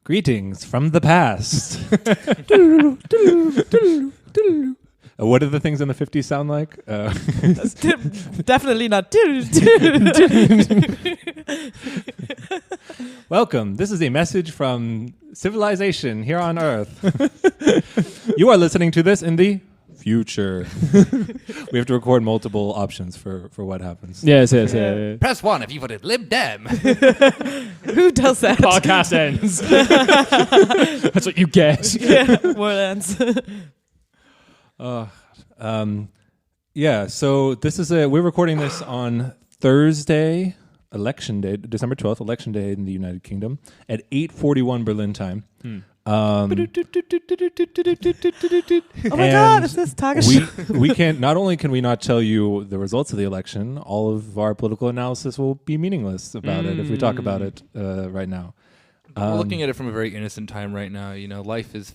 Greetings from the past. What do the things in the 50s sound like? Definitely not. Welcome. This is a message from civilization here on Earth. You are listening to this in the future. We have to record multiple options for what happens. Yes. Press 1 if you voted Lib Dem. Who does that? Podcast ends. That's what you get. Yeah, word ends. Yeah, so this is we're recording this on Thursday, election day, December 12th, election day in the United Kingdom at 8:41 Berlin time. Oh my God, is this Tagesschau? we can't, not only can we not tell you the results of the election, all of our political analysis will be meaningless about it if we talk about it right now. We're looking at it from a very innocent time right now. You know, life is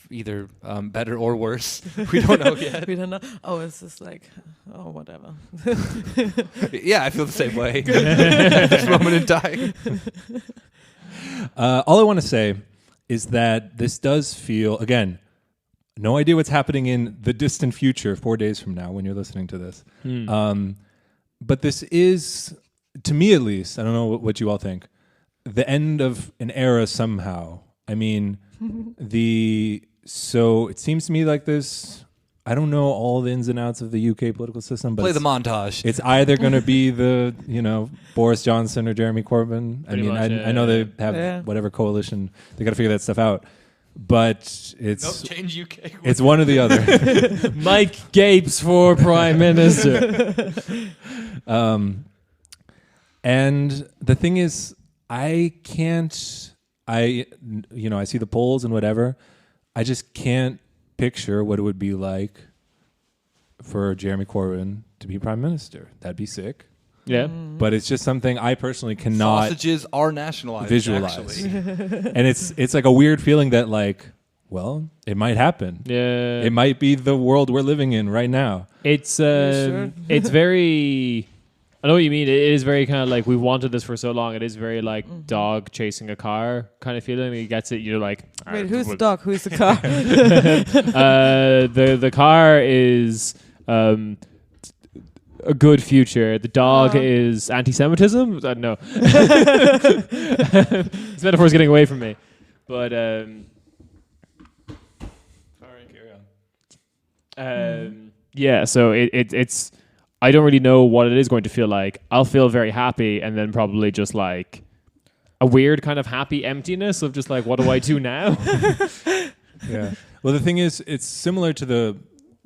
either better or worse. We don't know yet. We don't know. Oh, it's just like, oh, whatever. Yeah, I feel the same way at this moment in time. All I want to say is that this does feel, again, no idea what's happening in the distant future 4 days from now when you're listening to this. But this is, to me at least, I don't know what you all think, the end of an era somehow. I mean, so it seems to me like this, I don't know all the ins and outs of the UK political system, but Play the montage. It's either going to be the, Boris Johnson or Jeremy Corbyn. Pretty much, I know they have whatever coalition. They got to figure that stuff out. But it's change UK. It's one or the other. Mike Gapes for Prime Minister. And the thing is, I see the polls and whatever. I just can't picture what it would be like for Jeremy Corbyn to be prime minister. That'd be sick. Yeah. But it's just something I personally cannot Sausages are nationalized, visualize. actually. And it's like a weird feeling that well, it might happen. Yeah. It might be the world we're living in right now. It's it's very, I know what you mean. It is very kind of like, we wanted this for so long. It is very like dog chasing a car kind of feeling. He gets it, you're like, Wait, who's the dog? Who's the car? the car is a good future. The dog is anti-Semitism. I don't know. This metaphor's getting away from me. But Sorry, carry on. yeah, so it's I don't really know what it is going to feel like. I'll feel very happy, and then probably just like a weird kind of happy emptiness of just like, what do I do now? Yeah. Well, the thing is, it's similar to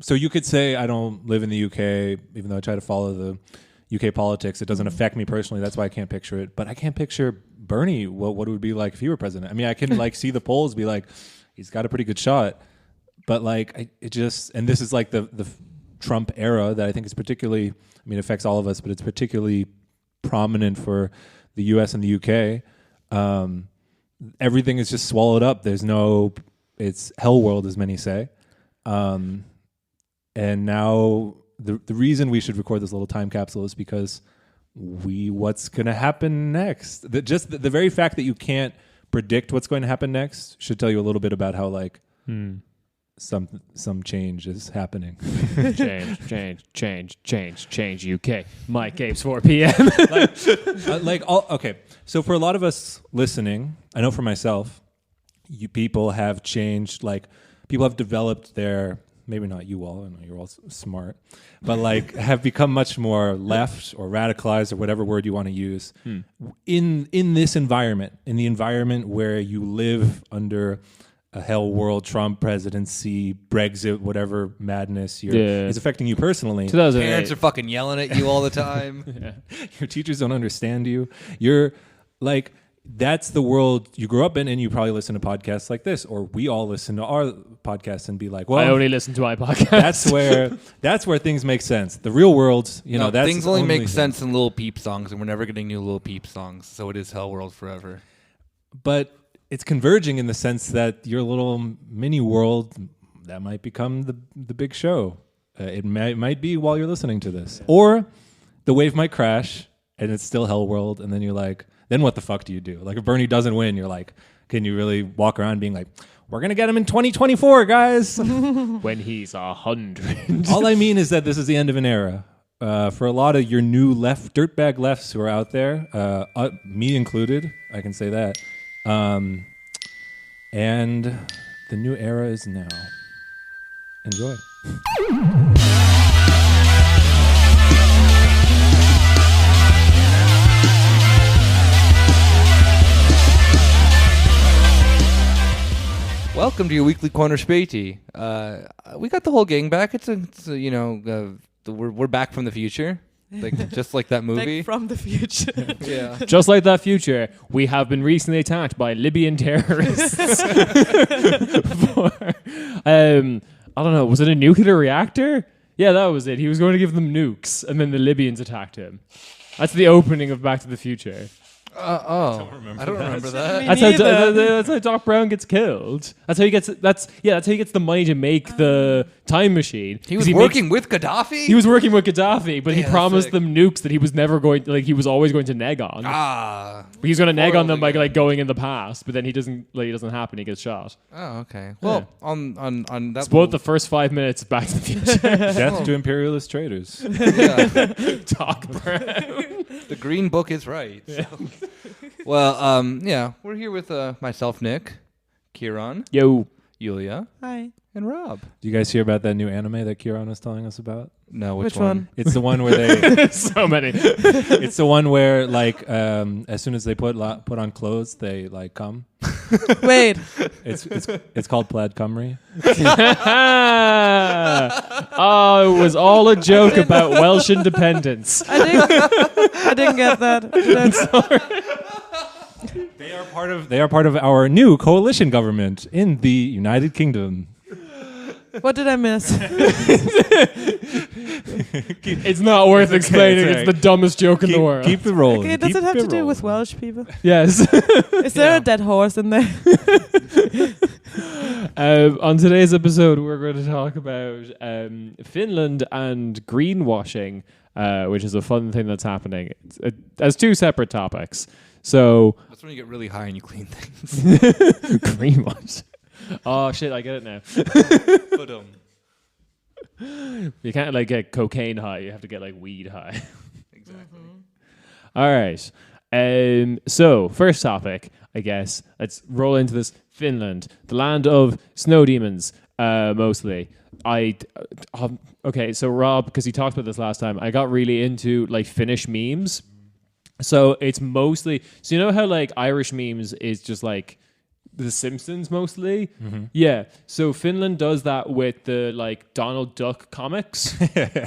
so you could say I don't live in the UK, even though I try to follow the UK politics. It doesn't affect me personally. That's why I can't picture it. But I can't picture Bernie, what it would be like if he were president. I mean, I can see the polls be like, he's got a pretty good shot. But and this is like the Trump era that I think is particularly, affects all of us, but it's particularly prominent for the US and the UK. Everything is just swallowed up. It's hell world, as many say. And now the reason we should record this little time capsule is because what's going to happen next? The very fact that you can't predict what's going to happen next should tell you a little bit about how some change is happening. change UK. Mike Gapes 4 p.m. Okay. So for a lot of us listening, I know for myself, people have changed. People have developed their, maybe not you all, I know you're all smart, but have become much more left or radicalized or whatever word you want to use in this environment, in the environment where you live under a hell world, Trump presidency, Brexit, whatever madness is affecting you personally. Parents are fucking yelling at you all the time. Your teachers don't understand you. You're that's the world you grew up in, and you probably listen to podcasts like this, or we all listen to our podcasts and be like, well, I only listen to my podcast. That's where things make sense. The real world, that's things only make sense in Lil Peep songs, and we're never getting new Lil Peep songs, so it is hell world forever. But it's converging in the sense that your little mini world, that might become the big show. It might be while you're listening to this. Or the wave might crash and it's still hell world, and then you're like, then what the fuck do you do? If Bernie doesn't win, you're like, can you really walk around being like, we're going to get him in 2024, guys? When he's 100. All I mean is that this is the end of an era. For a lot of your new dirtbag lefts who are out there, me included, I can say that. And the new era is now. Enjoy. Welcome to your weekly corner, Späti. We got the whole gang back. We're back from the future, just like that movie. Back from the future. Yeah. Just like that future, we have been recently attacked by Libyan terrorists. I don't know, was it a nuclear reactor? Yeah, that was it. He was going to give them nukes, and then the Libyans attacked him. That's the opening of Back to the Future. I don't remember that. That's how Doc Brown gets killed. That's how he gets. That's how he gets the money to make the time machine. He was working with Gaddafi. He was working with Gaddafi, but he Yeah, promised sick. them nukes that he was never going. He was always going to neg on. But he's going to neg on them by going in the past, but then he doesn't. It doesn't happen. He gets shot. Oh, okay. Well, on that. Spoiled the first 5 minutes of Back to the Future. Death to imperialist traitors. Yeah, Doc Brown. the Green Book is right. So. Well, we're here with myself, Nick, Kieran, Yo. Yulia, Hi. and Rob. Do you guys hear about that new anime that Kieran was telling us about? No, Which one? It's the one where they. So many. It's the one where as soon as they put on clothes, they come. Wait. It's called Plaid Cymru. Oh, it was all a joke about Welsh independence. I didn't get that. They are part of our new coalition government in the United Kingdom. What did I miss? It's not worth explaining. it's It's the dumbest joke in the world. Keep it rolling. Okay, does Keep it have to do rolling. with Welsh people? Yes. Is there a dead horse in there? On today's episode, we're going to talk about Finland and greenwashing, which is a fun thing that's happening. As two separate topics. So, That's when you get really high and you clean things. greenwash. Oh shit! I get it now. You can't get cocaine high. You have to get weed high. Exactly. All right. So first topic, I guess. Let's roll into this. Finland, the land of snow demons, mostly. Okay. So Rob, because he talked about this last time, I got really into Finnish memes. So it's mostly. So you know how Irish memes is just The Simpsons mostly. Mm-hmm. Yeah. So Finland does that with the Donald Duck comics.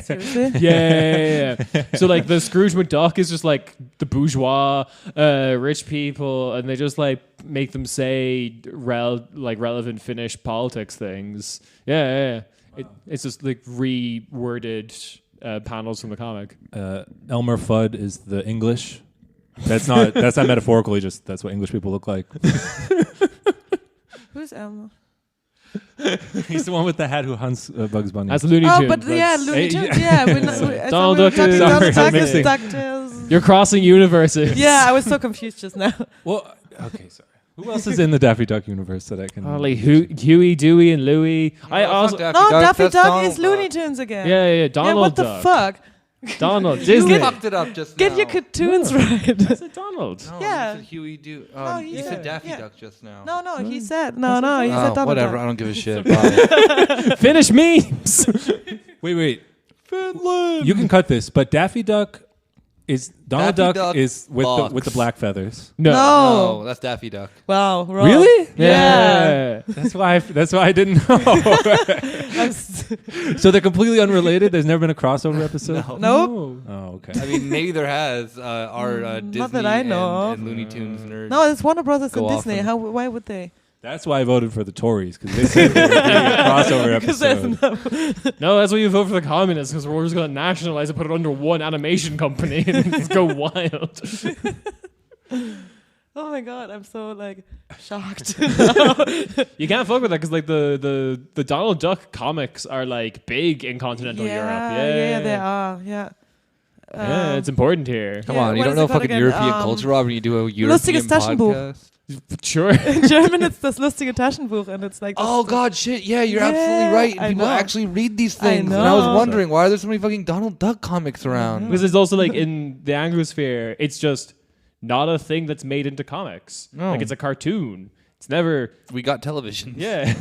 Seriously? Yeah. So the Scrooge McDuck is just the bourgeois, rich people, and they just make them say relevant Finnish politics things. Yeah. Wow. It's just reworded panels from the comic. Elmer Fudd is the English. That's not metaphorically. Just that's what English people look like. Who's Elmo? He's the one with the hat who hunts Bugs Bunny. That's Looney Tunes. Oh, but Looney Tunes. Yeah, Donald Duck is- Donald Duck is mixing. DuckTales. You're crossing universes. Yeah, I was so confused just now. Well, okay, sorry. Who else is in the Daffy Duck universe that I can? Huey, Dewey, and Louie. I also Daffy Duck is Looney Tunes again. yeah. Donald what the Duck. fuck? Donald Disney. You fucked it up just now. Get your cartoons right. I said Donald. No, Yeah. You said Huey Do. he You said- said Daffy yeah. Duck just now. No, he said he said Donald whatever. Duck. I don't give a shit. Bye. Finnish memes. Wait. Finland. You can cut this, but Daffy Duck is Donald Daffy Duck Duck is with the box. black feathers. No. No, that's Daffy Duck. Wow, Rob. Really? Yeah. That's why I didn't know. So they're completely unrelated. There's never been a crossover episode. Nope. Oh, okay. I mean, maybe there has. Our Disney Not that I know and Looney Tunes nerds. No, it's Warner Brothers Go and off Disney. and- Why would they? That's why I voted for the Tories, because they said there would be a crossover episode. No, that's why you vote for the communists, because we're just going to nationalize and put it under one animation company and just go wild. Oh my god, I'm so shocked. You can't fuck with that because the Donald Duck comics are big in continental Europe. Yeah, they are. Yeah. Yeah, it's important here. Come Yeah, on, you what don't is know it called fucking again? European culture, Rob, when you do a European Lustiges Taschenbuch. podcast. Sure. In German, it's das lustige Taschenbuch, and it's like. Oh God, shit! Yeah, you're absolutely right. And I people know. actually read these I things, and I was know. wondering why are there so many fucking Donald Duck comics around? Because it's also like in the Anglosphere, it's just not a thing that's made into comics. No. Like it's a cartoon. It's never. We got television. Yeah.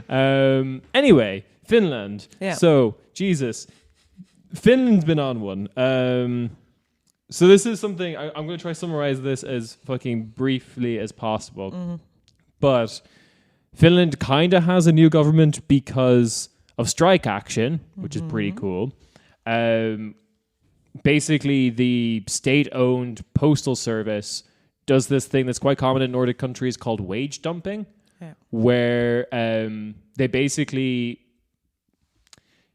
Anyway, Finland. Yeah. So Jesus, Finland's been on one. So this is something I'm going to try to summarize this as fucking briefly as possible. But Finland kind of has a new government because of strike action, which is pretty cool. Basically, the state-owned postal service does this thing that's quite common in Nordic countries called wage dumping, where they basically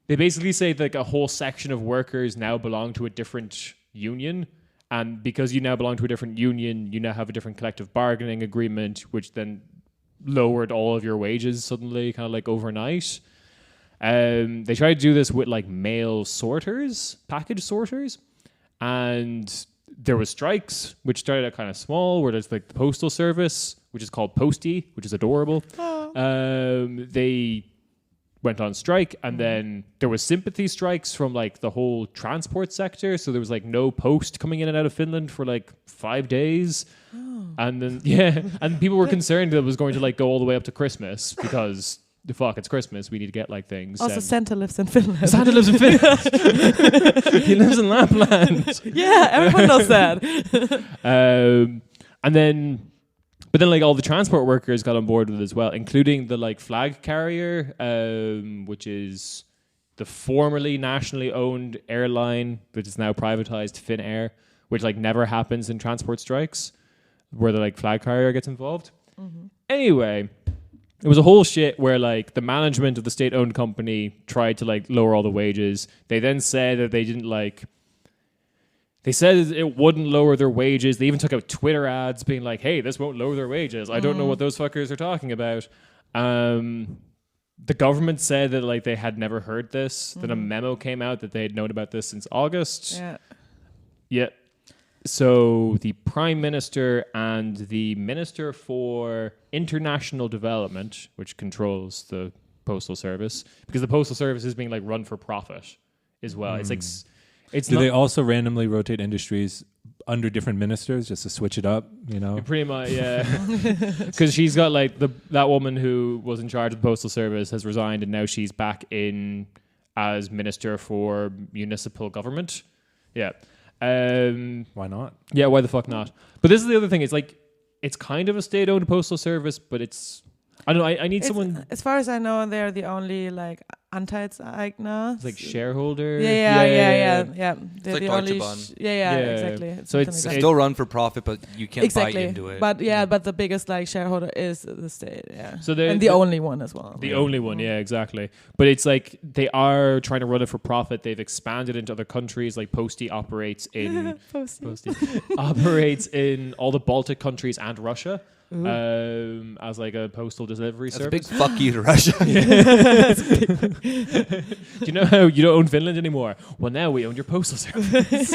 say that like a whole section of workers now belong to a different union, and because you now belong to a different union, you now have a different collective bargaining agreement, which then lowered all of your wages suddenly, kind of like overnight. They tried to do this with like mail sorters, package sorters, and there was strikes, which started out kind of small, where there's like the postal service, which is called Postie, which is adorable. They went on strike, and then there was sympathy strikes from like the whole transport sector, so there was like no post coming in and out of Finland for like 5 days. And then and people were concerned that it was going to like go all the way up to Christmas because the fuck, it's Christmas, we need to get like things. Also, and Santa lives in Finland. Santa lives in Finland. He lives in Lapland. Yeah, everyone knows that. But then like all the transport workers got on board with it as well, including the like flag carrier, which is the formerly nationally owned airline, which is now privatized, Finnair, which like never happens in transport strikes, where the like flag carrier gets involved. Anyway, it was a whole shit where like the management of the state-owned company tried to like lower all the wages. They then said that they didn't like. They said it wouldn't lower their wages. They even took out Twitter ads being like, hey, this won't lower their wages. I don't know what those fuckers are talking about. The government said that like they had never heard this. Then a memo came out that they had known about this since August. Yeah. So the Prime Minister and the Minister for International Development, which controls the Postal Service, because the Postal Service is being like run for profit as well. It's like... Do they also randomly rotate industries under different ministers just to switch it up, you know? Pretty much, yeah. Because she's got like that woman who was in charge of the Postal Service has resigned, and now she's back in as Minister for Municipal Government. Yeah. Why not? Yeah, why the fuck not? But this is the other thing. It's like, it's kind of a state-owned postal service, but it's... I don't know, I need someone... As far as I know, they're the only like Anteilseigner. It's like shareholder. Yeah. They're like the Deutsche only. Bahn. Exactly. So something it's They like still run for profit, but you can't buy exactly. into it. But but the biggest like shareholder is the state. Yeah. So and the only one as well. The only one, yeah, exactly. But it's like they are trying to run it for profit. They've expanded into other countries. Like Postie operates in operates in all the Baltic countries and Russia. As like a postal delivery That's service. a big fuck you to Russia. Do you know how you don't own Finland anymore? Well, now we own your postal service.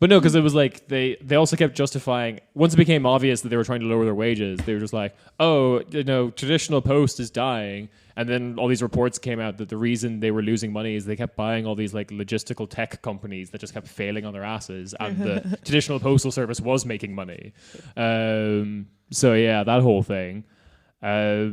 But no, because it was like they also kept justifying, once it became obvious that they were trying to lower their wages, they were just like, oh, you know, traditional post is dying. And then all these reports came out that the reason they were losing money is they kept buying all these like logistical tech companies that just kept failing on their asses, and the traditional postal service was making money. So yeah, that whole thing. So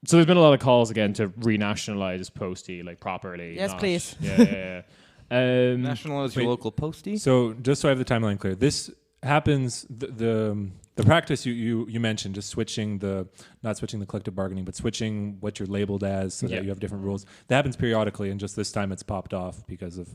there's been a lot of calls again to renationalize Postie like properly. Yes, please. Yeah. Nationalize your local postie. So just so I have the timeline clear, this happens, the practice you mentioned, just not switching the collective bargaining, but switching what you're labeled as so that you have different rules. That happens periodically, and just this time it's popped off because of...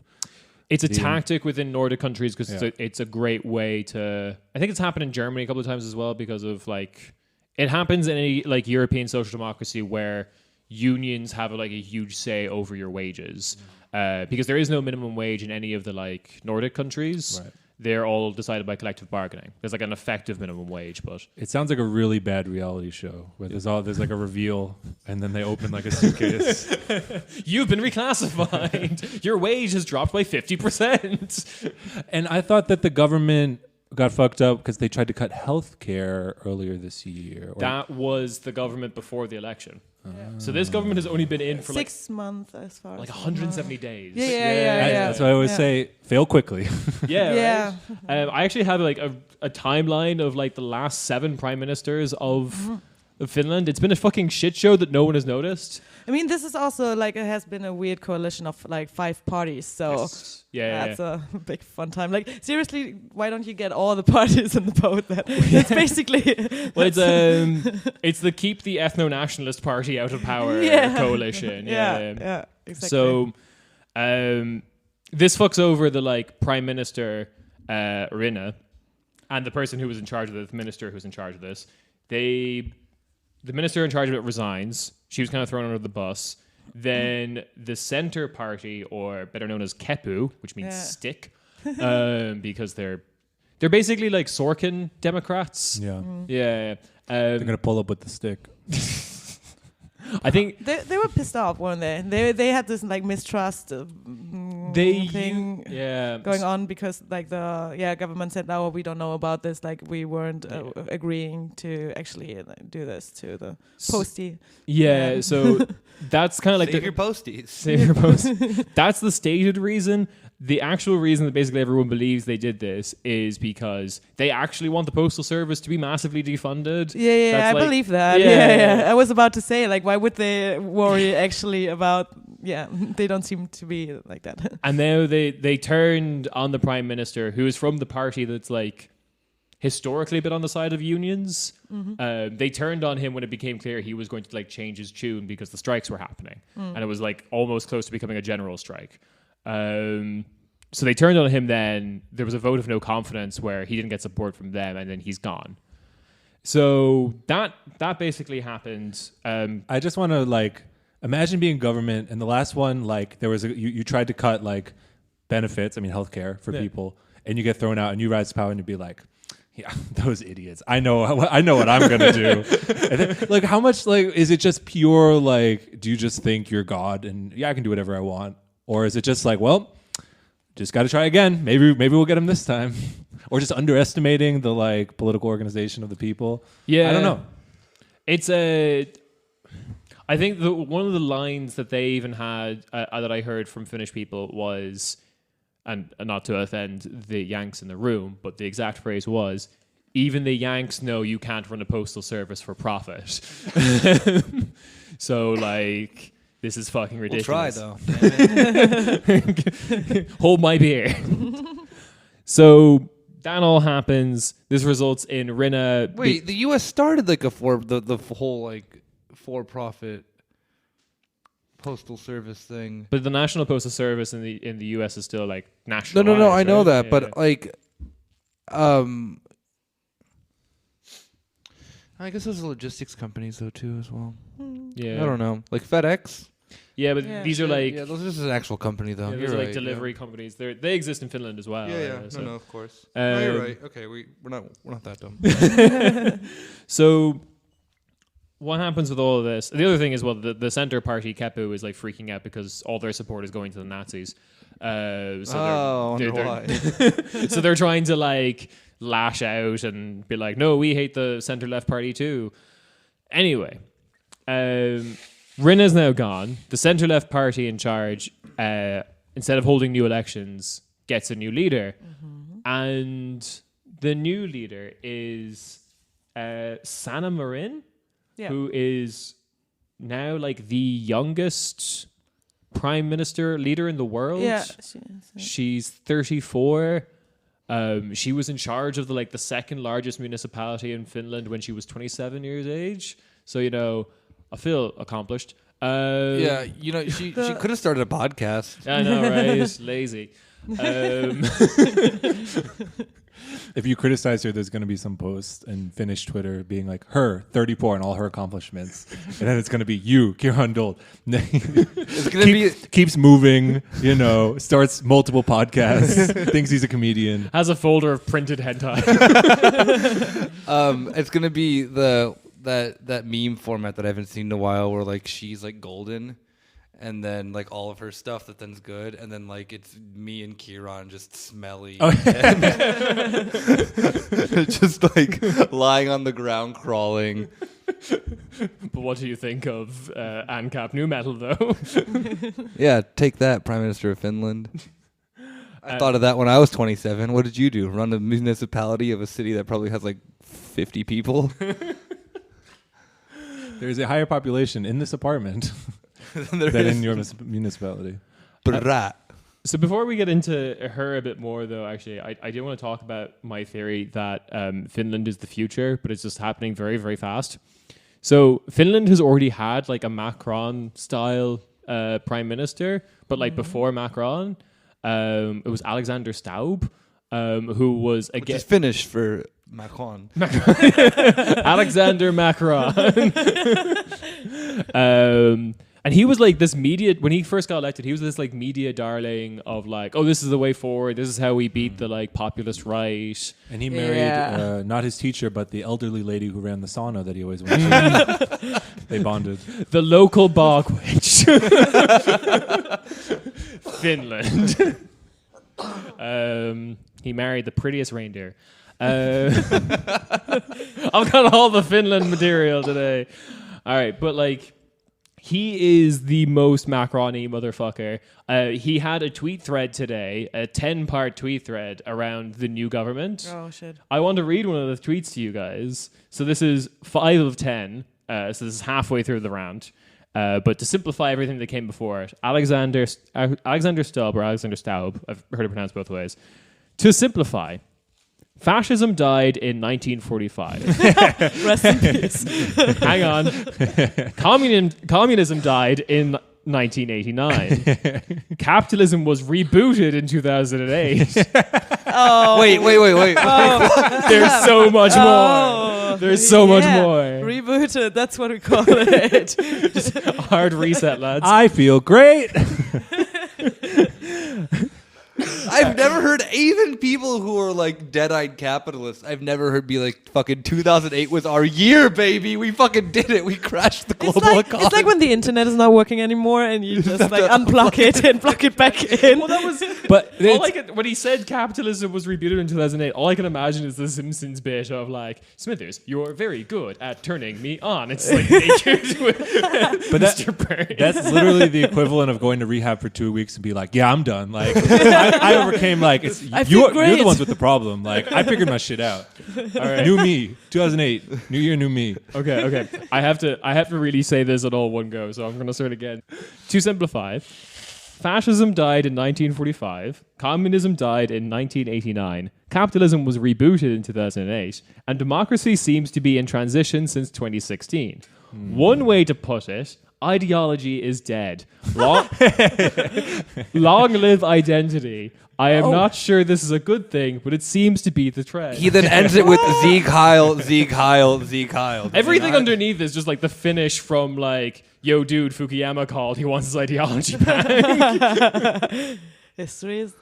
It's a tactic within Nordic countries because it's a great way to... I think it's happened in Germany a couple of times as well because of like... It happens in any like European social democracy where unions have like a huge say over your wages because there is no minimum wage in any of the like Nordic countries. Right. they're all decided by collective bargaining. There's like an effective minimum wage, but It sounds like a really bad reality show where there's like a reveal and then they open like a suitcase. you've been reclassified. Your wage has dropped by 50%. And I thought that the government got fucked up because they tried to cut health care earlier this year. That was the government before the election. So this government has only been in for 6 months as far like as 170 days. Yeah. That's why I always say fail quickly. Yeah. Right? I actually have like a timeline of like the last 7 prime ministers of Finland. It's been a fucking shit show that no one has noticed. I mean, this is also like it has been a weird coalition of like 5 parties, so that's a big fun time. Like seriously, why don't you get all the parties in the boat? That's basically. Well, it's the keep the ethno-nationalist party out of power coalition. Yeah, exactly. So, this fucks over the like prime minister Rinne and the person who was in charge of the minister who's in charge of this. The minister in charge of it resigns. She was kind of thrown under the bus. Then the Centre Party, or better known as Kepu, which means stick, because they're basically like Sorkin Democrats. They're gonna pull up with the stick. I think they were pissed off, weren't they? They had this like mistrust thing going on because like the government said, "No, we don't know about this. Like we weren't agreeing to actually do this to the postie." So that's kind of like Save your posties. Save your posties. That's the stated reason. The actual reason that basically everyone believes they did this is because they actually want the postal service to be massively defunded. I believe that. Yeah. I was about to say, like, why would they worry actually about? Yeah, they don't seem to be like that. And now they turned on the prime minister, who is from the party that's like historically been on the side of unions. They turned on him when it became clear he was going to like change his tune because the strikes were happening, and it was like almost close to becoming a general strike. So they turned on him. Then there was a vote of no confidence where he didn't get support from them, and then he's gone. So that basically happened. I just want to like imagine being government, and the last one, like there was you tried to cut like benefits, I mean healthcare for people, and you get thrown out, and you rise to power, and you'd be like, yeah, those idiots. I know what I'm gonna do. And then, like, how much like is it just pure like? Do you just think you're God and I can do whatever I want? Or is it just like, well, just got to try again. Maybe we'll get him this time. Or just underestimating the like political organization of the people. Yeah, I don't know. It's I think one of the lines that they even had that I heard from Finnish people was, and not to offend the Yanks in the room, but the exact phrase was, "Even the Yanks know you can't run a postal service for profit." So like. This is fucking ridiculous. We'll try, though. Hold my beer. So that all happens. This results in Rinne. Wait, the U.S. started like the whole like for-profit postal service thing. But the National Postal Service in the U.S. is still like national. No, I know right? that, but like, I guess those are logistics companies though too as well. Yeah, I don't know, like FedEx. Yeah, but these are like those are just an actual company though. those are like delivery companies. They exist in Finland as well. No, of course. You're right. Okay, we're not that dumb. So what happens with all of this? The other thing is, well, the Centre Party Kepu is like freaking out because all their support is going to the Nazis. Why? So they're trying to like lash out and be like, no, we hate the Centre Left Party too. Anyway. Rinne's now gone. The Centre-Left Party in charge, instead of holding new elections, gets a new leader. And the new leader is Sanna Marin, who is now like the youngest prime minister leader in the world. Yeah, she's 34. She was in charge of the second largest municipality in Finland when she was 27 years age. So, I feel accomplished. She could have started a podcast. I know, right? Lazy. If you criticize her, there's going to be some post in Finnish Twitter being like, her, 34, and all her accomplishments. And then it's going to be you, Kieran Dold. It's going to be... Keeps moving, starts multiple podcasts, thinks he's a comedian. Has a folder of printed hentai. It's going to be that meme format that I haven't seen in a while where, like, she's, like, golden. And then, like, all of her stuff that then's good. And then, like, it's me and Kieran just smelly. Oh, yeah. Just, like, lying on the ground, crawling. But what do you think of ANCAP new metal, though? Yeah, take that, Prime Minister of Finland. I thought of that when I was 27. What did you do? Run a municipality of a city that probably has, like, 50 people? There's a higher population in this apartment than in your municipality. So before we get into her a bit more, though, actually, I do want to talk about my theory that Finland is the future, but it's just happening very, very fast. So Finland has already had like a Macron-style prime minister, but like before Macron, it was Alexander Staub, who was again... Which is Finnish for Macron. Alexander Macron. And he was like this media, when he first got elected, he was this like media darling of like, oh, this is the way forward. This is how we beat the like populist right. And he married not his teacher, but the elderly lady who ran the sauna that he always went to. They bonded. The local bog witch. Finland. He married the prettiest reindeer. I've got all the Finland material today. All right, but like, he is the most Macron-y motherfucker. He had a tweet thread today, a 10-part tweet thread around the new government. Oh, shit. I want to read one of the tweets to you guys. So this is 5 of 10. So this is halfway through the rant. But to simplify everything that came before it, Alexander Staub, I've heard it pronounced both ways. To simplify, fascism died in 1945. Rest in peace. Hang on. Communism died in 1989. Capitalism was rebooted in 2008. Oh. Wait. Oh. There's so much more. Oh. There's so much more. Rebooted, that's what we call it. Hard reset, lads. I feel great. I've never heard, even people who are like dead-eyed capitalists, I've never heard be like, fucking 2008 was our year, baby. We fucking did it. We crashed the global economy. It's like when the internet is not working anymore and you just like unplug it and plug it back in. Well, that was... But when he said capitalism was rebooted in 2008, all I can imagine is the Simpsons bit of like, Smithers, you're very good at turning me on. It's like naked with Mr. Burns. That's literally the equivalent of going to rehab for 2 weeks and be like, yeah, I'm done. Like, I overcame like you're the ones with the problem. Like I figured my shit out. All right. New me, 2008, new year, new me. Okay. I have to really say this at all one go, so I'm gonna start again. To simplify, fascism died in 1945, communism died in 1989, capitalism was rebooted in 2008, and democracy seems to be in transition since 2016. One way to put it, ideology is dead. Long live identity. I am not sure this is a good thing, but it seems to be the trend. He then ends it with Sieg Heil, Sieg Heil, Sieg Heil. Everything underneath is just like the finish from like, yo dude, Fukuyama called, he wants his ideology back. History is...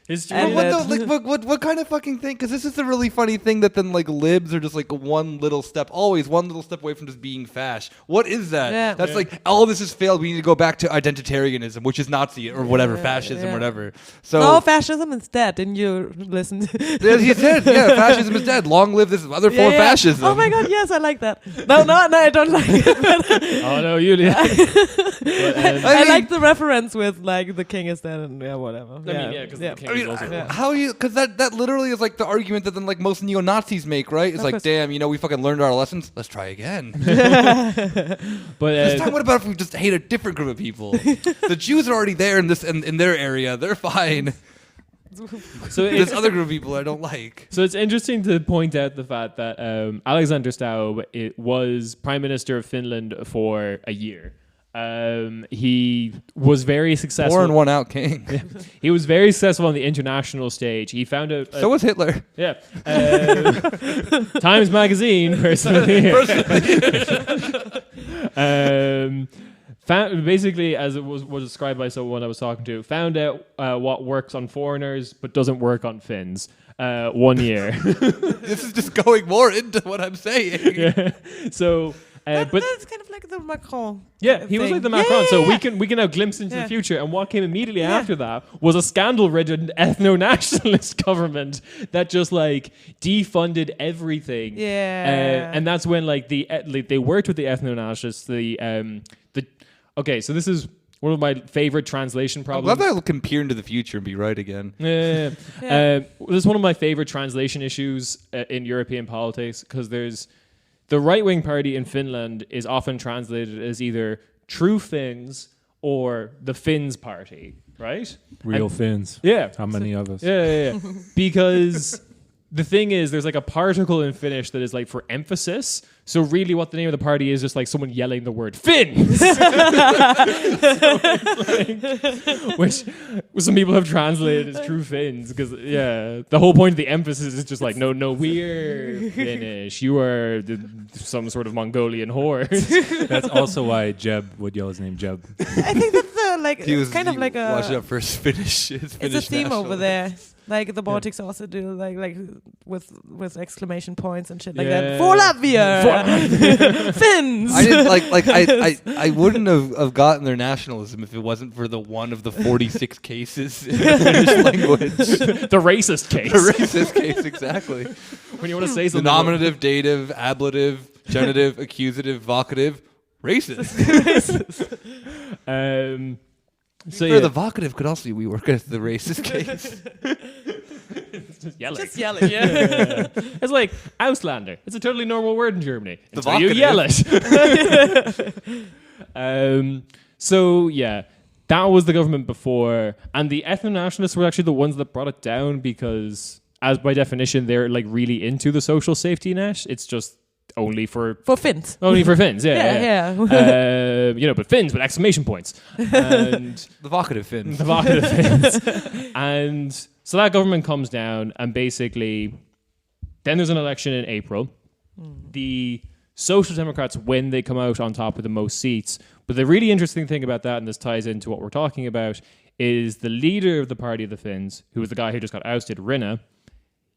What kind of fucking thing? Because this is a really funny thing that then like libs are just like always one little step away from just being fash. What is that? Yeah. That's like all this has failed. We need to go back to identitarianism, which is Nazi or whatever, fascism, whatever. So no, fascism is dead. Didn't you listen? He said, fascism is dead. Long live this other form of fascism. Oh my god, yes, I like that. No, I don't like it. Oh no, Julia. I like the reference with like the king is dead and whatever. Because the king. How you? Because that literally is like the argument that then like most neo-Nazis make, right? It's like, damn, we fucking learned our lessons. Let's try again. But this time, what about if we just hate a different group of people? The Jews are already there in their area. They're fine. So this other group of people I don't like. So it's interesting to point out the fact that Alexander Staub was Prime Minister of Finland for a year. He was very successful. Born one out king. He was very successful on the international stage. He found out. So was Hitler. Yeah. Times Magazine, personally. Basically, as it was described by someone I was talking to, found out what works on foreigners but doesn't work on Finns. 1 year. This is just going more into what I'm saying. Yeah. So. But that's kind of like the Macron. Yeah, he was like the Macron. Yeah. So we can now glimpse into the future. And what came immediately after that was a scandal-ridden ethno-nationalist government that just like defunded everything. Yeah, and that's when like they worked with the ethno-nationalists. Okay, so this is one of my favorite translation problems. I'm glad that I can peer into the future and be right again. Yeah. This is one of my favorite translation issues in European politics because there's. The right-wing party in Finland is often translated as either True Finns or the Finns party, right? Real Finns. Yeah. How many of us? Yeah. Because the thing is, there's like a particle in Finnish that is like for emphasis. So really what the name of the party is just like someone yelling the word Finns. Which some people have translated as True Finns because, yeah, the whole point of the emphasis is just like, no, we're Finnish. You are some sort of Mongolian horde. That's also why Jeb would yell his name Jeb. I think that's He was kind of like a. watch out for his Finnish. It's a theme over there. Like the Baltics also do, like with exclamation points and shit like that. For Latvia, Finns. I didn't I wouldn't have gotten their nationalism if it wasn't for the one of the 46 cases in the Finnish language. The racist case. The racist case, exactly. When you want to say The something. nominative, dative, ablative, genitive, accusative, vocative, racist. So the vocative could also be working as the racist case. Just yelling. Just yelling, yeah. It's like Auslander. It's a totally normal word in Germany. The Until you vocative. yell it. So, yeah, that was the government before. And the ethno-nationalists were actually the ones that brought it down because, as by definition, they're like really into the social safety net. It's just only for Finns. Only for Finns, yeah. But Finns with exclamation points. And The vocative Finns. the vocative Finns. And so that government comes down and basically then there's an election in April. The Social Democrats win, they come out on top with the most seats. But the really interesting thing about that, and this ties into what we're talking about, is the leader of the party of the Finns, who was the guy who just got ousted, Rinne,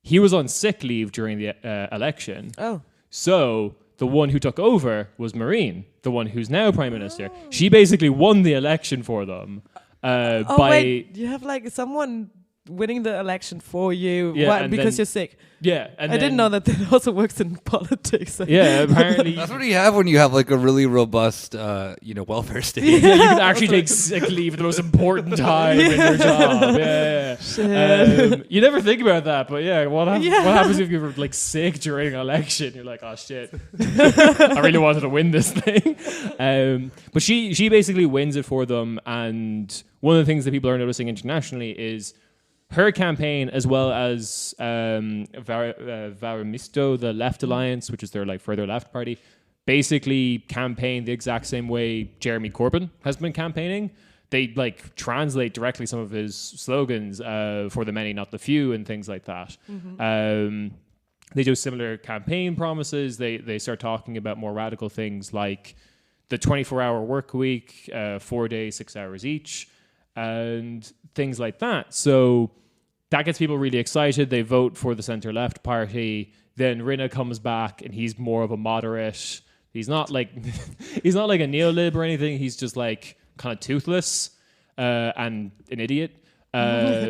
he was on sick leave during the election. Oh. So the one who took over was Moomin, the one who's now prime minister. She basically won the election for them. Wait, you have like someone winning the election for you because you're sick. Yeah, and I didn't know that also works in politics. Yeah, apparently. That's what you have when you have like a really robust, welfare state. Yeah, you can actually take sick leave at the most important time in your job. Yeah. You never think about that, but yeah, what happens if you're like sick during an election? You're like, oh shit, I really wanted to win this thing. But she basically wins it for them, and one of the things that people are noticing internationally is her campaign, as well as Varamisto, the Left Alliance, which is their like further left party, basically campaign the exact same way Jeremy Corbyn has been campaigning. They like translate directly some of his slogans, for the many, not the few, and things like that. Mm-hmm. They do similar campaign promises. They start talking about more radical things like the 24-hour work week, 4 days, 6 hours each, and things like that. So that gets people really excited. They vote for the centre-left party. Then Rinne comes back, and he's more of a moderate. He's not like a neolib or anything. He's just like kind of toothless and an idiot.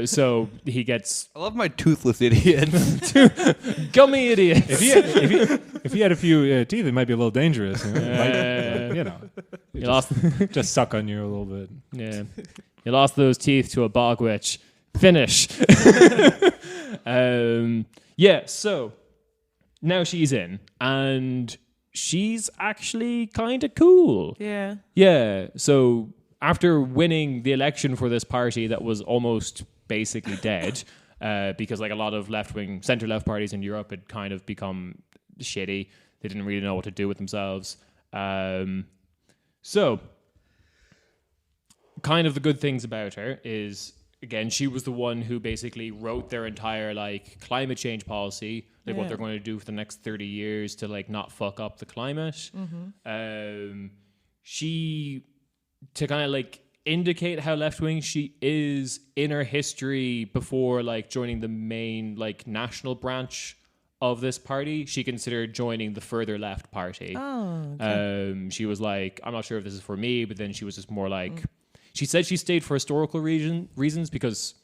So he gets. I love my toothless idiots. Gummy idiot. If he had a few teeth, it might be a little dangerous. You lost. Just suck on you a little bit. Yeah, you lost those teeth to a bog witch. Finish. So now she's in, and she's actually kind of cool. Yeah. Yeah. So after winning the election for this party that was almost basically dead, because like a lot of left-wing, center-left parties in Europe had kind of become shitty. They didn't really know what to do with themselves. So kind of the good things about her is, again, she was the one who basically wrote their entire like climate change policy, like what they're going to do for the next 30 years to like not fuck up the climate. She, to kind of like indicate how left-wing she is in her history before like joining the main like national branch of this party, she considered joining the further left party. She was like, I'm not sure if this is for me, but then she was just more like, she said she stayed for historical reasons because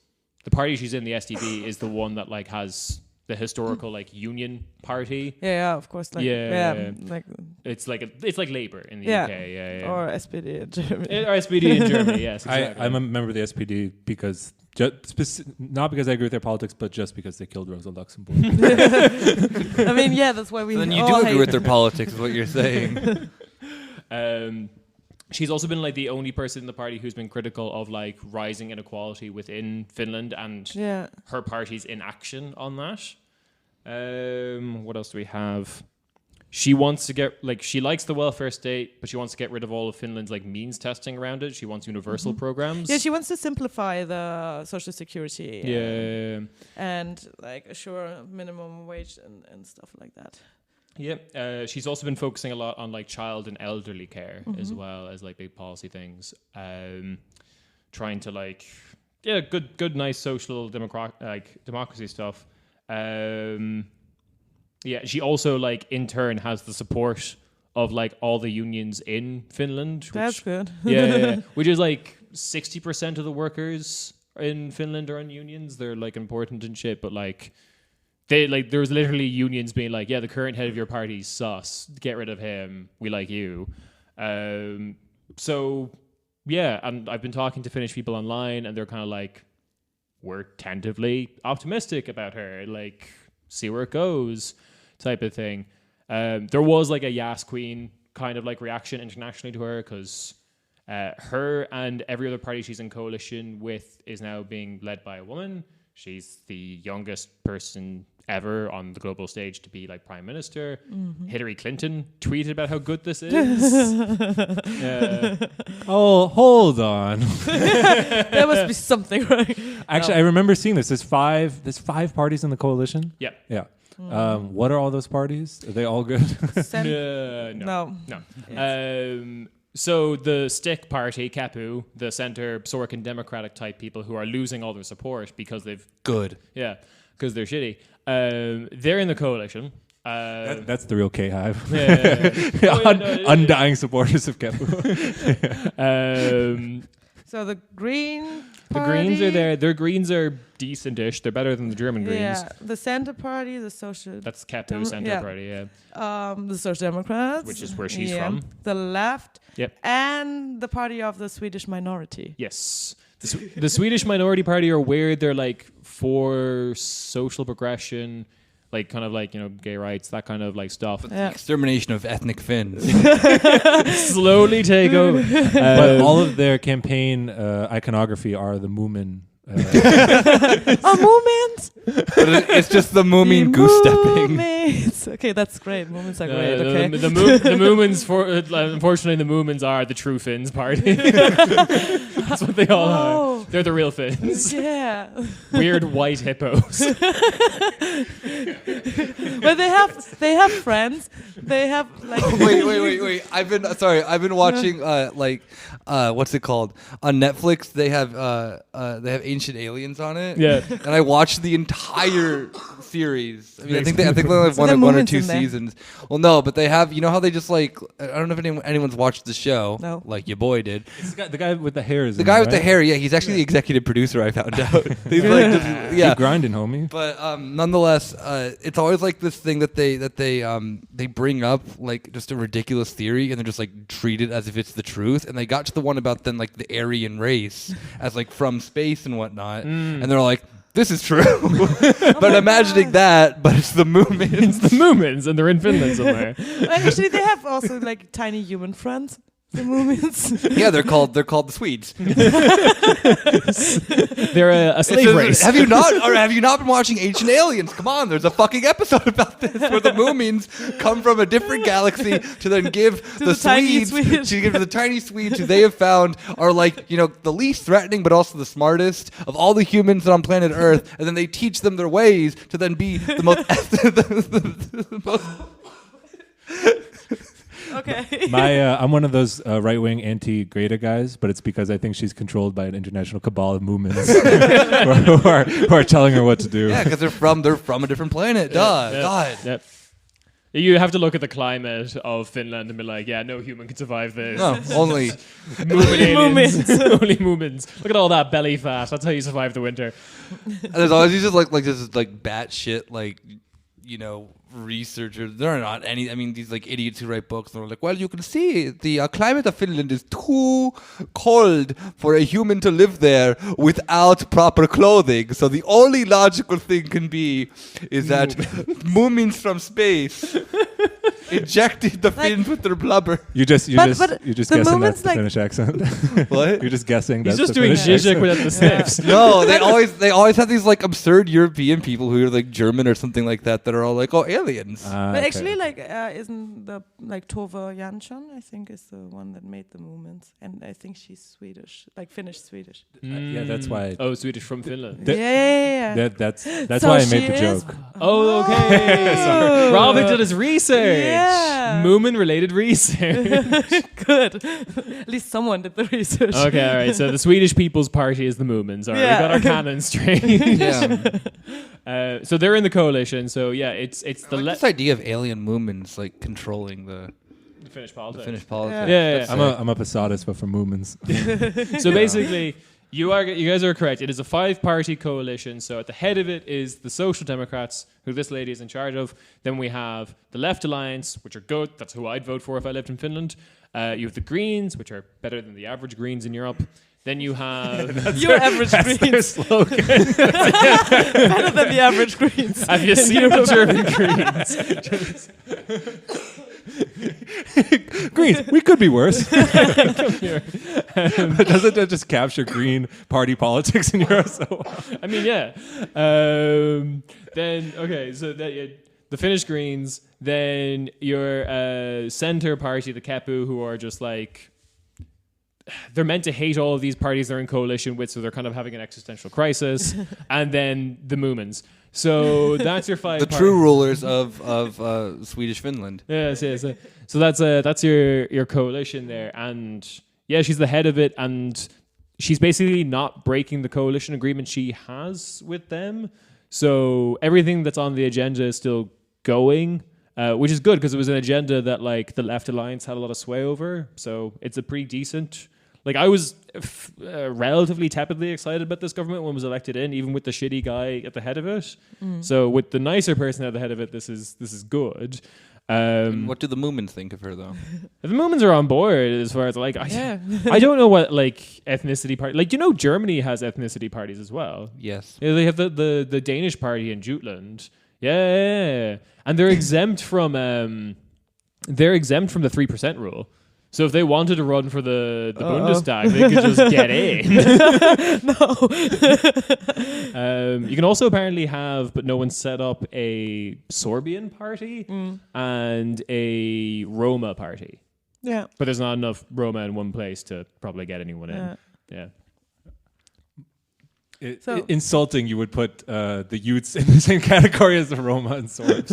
the party she's in, the SDB, is the one that like has the historical like union party. Yeah, of course. Like, like it's like Labour in the UK. Or SPD in Germany. Or SPD in Germany. Yes, exactly. I'm a member of the SPD because not because I agree with their politics, but just because they killed Rosa Luxemburg. I mean, that's why we. Then you do agree with their politics, is what you're saying. She's also been like the only person in the party who's been critical of like rising inequality within Finland and her party's inaction on that. What else do we have? She wants to get she likes the welfare state, but she wants to get rid of all of Finland's like means testing around it. She wants universal programs. Yeah, she wants to simplify the social security. And like assure minimum wage and stuff like that. Yeah, she's also been focusing a lot on like child and elderly care as well as like big policy things. Trying to like good nice social democracy stuff. She also like in turn has the support of like all the unions in Finland. That's good. Which is like 60% of the workers in Finland are in unions. They're like important and shit, but like. There was literally unions being like, the current head of your party's sus. Get rid of him. We like you. And I've been talking to Finnish people online, and they're kind of like, we're tentatively optimistic about her. Like, see where it goes, type of thing. There was like a Yas Queen kind of like reaction internationally to her because her and every other party she's in coalition with is now being led by a woman. She's the youngest person ever on the global stage to be like prime minister. Hillary Clinton tweeted about how good this is. Oh, hold on. There must be something wrong. Actually, I remember seeing this. There's five parties in the coalition. Yeah. What are all those parties? Are they all good? No. So the Stick Party, Kepu, the Centre, Sorkin Democratic type people who are losing all their support because they've... Good. Yeah, because they're shitty. They're in the coalition. That's the real K-Hive. Undying supporters of Kepu. So the Green The Party. Greens are there. Their Greens are decent-ish. They're better than the German Greens. Yeah, the Centre Party, the Social... That's Kepu Centre Party, the Social Democrats. Which is where she's from. The Left. Yep. And the party of the Swedish minority. Yes. The Swedish Minority Party are weird. They're like for social progression, like kind of like, gay rights, that kind of like stuff. But the extermination of ethnic Finns. Slowly take over. But all of their campaign iconography are the Moomin. Moomins! But it's just the Moomin goose stepping. Okay, that's great. Moomins are great. Okay. The Moomins, unfortunately, the Moomins are the true Finns party. That's what they all are. They're the real Finns. Yeah. Weird white hippos. But they have friends. They have like. Wait. I've been watching what's it called on Netflix? They have Ancient Aliens on it. Yeah. And I watched the entire series. I mean, I think they only have one or two seasons. Well, no, but they have. You know how they just like. I don't know if anyone's watched the show. No. Like your boy did. The guy with the hair is the guy with the hair. Yeah, he's actually the executive producer. I found out. He's like, keep grinding, homie. But nonetheless, it's always like this thing that they bring up like just a ridiculous theory, and they're just like treat it as if it's the truth. And they got to the one about then like the Aryan race as like from space and whatnot, and they're like, this is true. But imagining that, but it's the Moomins. It's the Moomins, and they're in Finland somewhere. Actually, they have also like tiny human friends. The Moomins. Yeah, they're called the Swedes. They're a slave race. Have you not been watching Ancient Aliens? Come on, there's a fucking episode about this where the Moomins come from a different galaxy to then give the Swedes to give to the tiny Swedes who they have found are like, the least threatening but also the smartest of all the humans on planet Earth, and then they teach them their ways to then be the most the most Okay. I'm one of those right-wing anti-Greta guys, but it's because I think she's controlled by an international cabal of Moomins who are telling her what to do. Yeah, because they're from a different planet. Duh. God. Yep. You have to look at the climate of Finland and be like, yeah, no human can survive this. No, only Moomins. Only Moomins. Look at all that belly fat. That's how you survive the winter. And there's always these this like batshit researchers. There are not any. I mean, these like idiots who write books and they're like, well, you can see the climate of Finland is too cold for a human to live there without proper clothing. So the only logical thing can be is that Moomins from space injected the Finns with their blubber. You're just guessing that's the like Finnish accent. What? You're just guessing. He's that's just the doing Finnish zizek accent. without the sniffs. No, they always have these like absurd European people who are like German or something like that are all like, oh, aliens. But actually, isn't the Tove Jansson? I think is the one that made the Moomins, and I think she's Swedish, like Finnish Swedish. Yeah, that's why. Swedish from Finland. Yeah. That's So why I she made the is- joke. Oh, okay. Oh. Robin did his research. Yeah. Moomin-related research. Good. At least someone did the research. Okay, all right. So the Swedish People's Party is the Moomins. All right, Yeah. we got our canon straight. Yeah. So they're in the coalition. So yeah, it's the This idea of alien Moomins like controlling the Finnish politics. Finnish politics. Yeah. That's I'm a Posadist, but for Moomins. So basically, you guys are correct. It is a 5-party coalition. So at the head of it is the Social Democrats, who this lady is in charge of. Then we have the Left Alliance, which are good. That's who I'd vote for if I lived in Finland. You have the Greens, which are better than the average Greens in Europe. Then you have Your average Greens. slogan. Better than the average Greens. have you seen the German Greens? Greens, we could be worse. Doesn't that just capture Green Party politics in Europe? So I mean, yeah. Then okay, so the Finnish Greens. Then your Centre Party, the Kepu, who are just like, they're meant to hate all of these parties they're in coalition with, so they're kind of having an existential crisis. And then the Moomins. So that's your 5. the true rulers of Swedish Finland. Yes. So that's your coalition there, and yeah, she's the head of it, and she's basically not breaking the coalition agreement she has with them. So everything that's on the agenda is still going, which is good because it was an agenda that like the Left Alliance had a lot of sway over. So it's a pretty decent. Like I was relatively tepidly excited about this government when it was elected in, even with the shitty guy at the head of it. So with the nicer person at the head of it, this is good. What do the Moomins think of her though? The Moomins are on board as far as like I don't know what like ethnicity party, like Germany has ethnicity parties as well. Yes. Yeah, they have the Danish party in Jutland. Yeah. And they're exempt from the 3% rule. So if they wanted to run for the Bundestag, they could just get in. No. You can also apparently have, but no one set up, a Sorbian party and a Roma party. Yeah. But there's not enough Roma in one place to probably get anyone in. Yeah. Insulting, you would put the Utes in the same category as the Roma and Sorbs.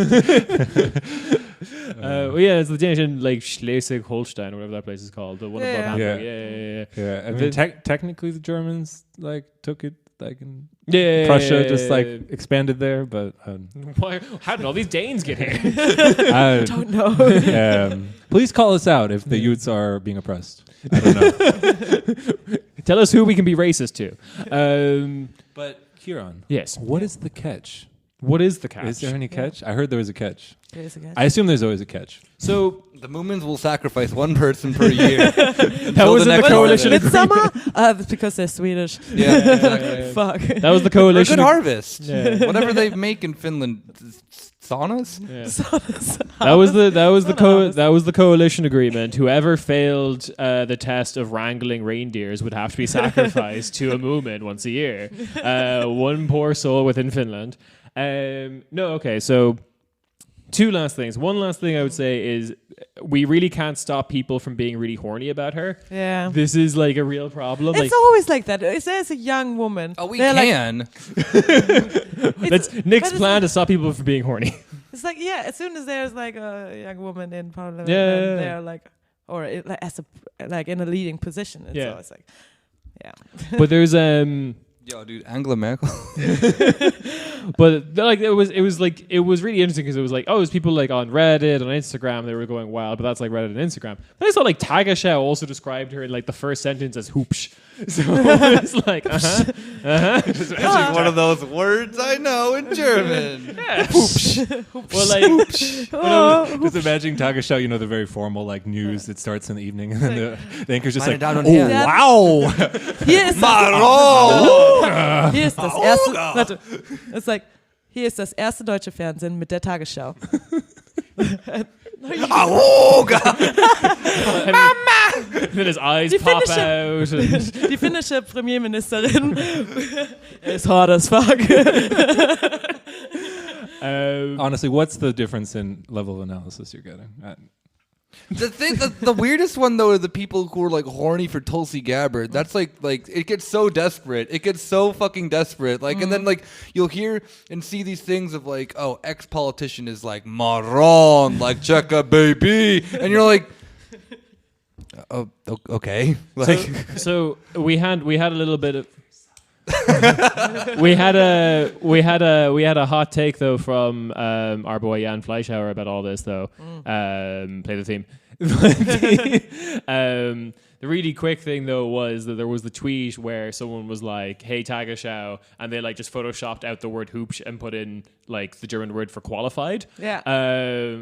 Well, yeah, it's the Danish in like Schleswig-Holstein or whatever that place is called. The one above Hamburg. Yeah. I mean, technically the Germans like took it like in Yeah. Prussia, just like expanded there. But How did all these Danes get here? I Don't know. please call us out if the Utes are being oppressed. I don't know. Tell us who we can be racist to. But Kieran, Yes. what is the catch? What is the catch? Is there any catch? I heard there was a catch. There's a guy. I assume there's always a catch. So The Moomins will sacrifice one person per year. that was in the coalition. Midsummer? That's because they're Swedish. Yeah, exactly. Fuck. That was the Or a coalition. good harvest. Yeah. Whatever they make in Finland saunas. Yeah. That was the coalition agreement. Whoever failed the test of wrangling reindeers would have to be sacrificed to a Moomin once a year. One poor soul within Finland. So 2 last things. One last thing I would say is we really can't stop people from being really horny about her. Yeah. This is like a real problem. It's always like that. If there's a young woman. Oh, we can. That's Nick's plan to stop people from being horny. It's like, yeah, as soon as there's like a young woman in parliament, Yeah. they're like, or it, like, as a like in a leading position. It's always like, yeah. But there's Yo, dude, Angela Merkel. But it was really interesting because it was like, oh, it's people like on Reddit, on Instagram, they were going wild, but that's like Reddit and Instagram. But I saw like Tagesschau also described her in like the first sentence as hoopsh. So it's like, It's like one of those words I know in German. Yeah. Well, like, just imagine Tagesschau, the very formal like news that starts in the evening, and then the anchor's just like, down on oh here. wow, Hier ist das erste. Warte, it's like, hier ist das erste deutsche Fernsehen mit der Tagesschau. Auga! Then his eyes pop out. Die finnische Premierministerin is hot as fuck. Honestly, what's the difference in level of analysis you're getting? The weirdest one though are the people who are like horny for Tulsi Gabbard. That's like it gets so desperate. It gets so fucking desperate. Like and then like you'll hear and see these things of like, oh, ex-politician is like marron, like Cheka baby, and you're like, oh, okay. Like so we had a little bit of we had a hot take though from our boy Jan Fleischhauer about all this though. Play the theme. The really quick thing though was that there was the tweet where someone was like, "Hey Tagesschau," and they like just photoshopped out the word "hoopsch" and put in like the German word for qualified. Yeah.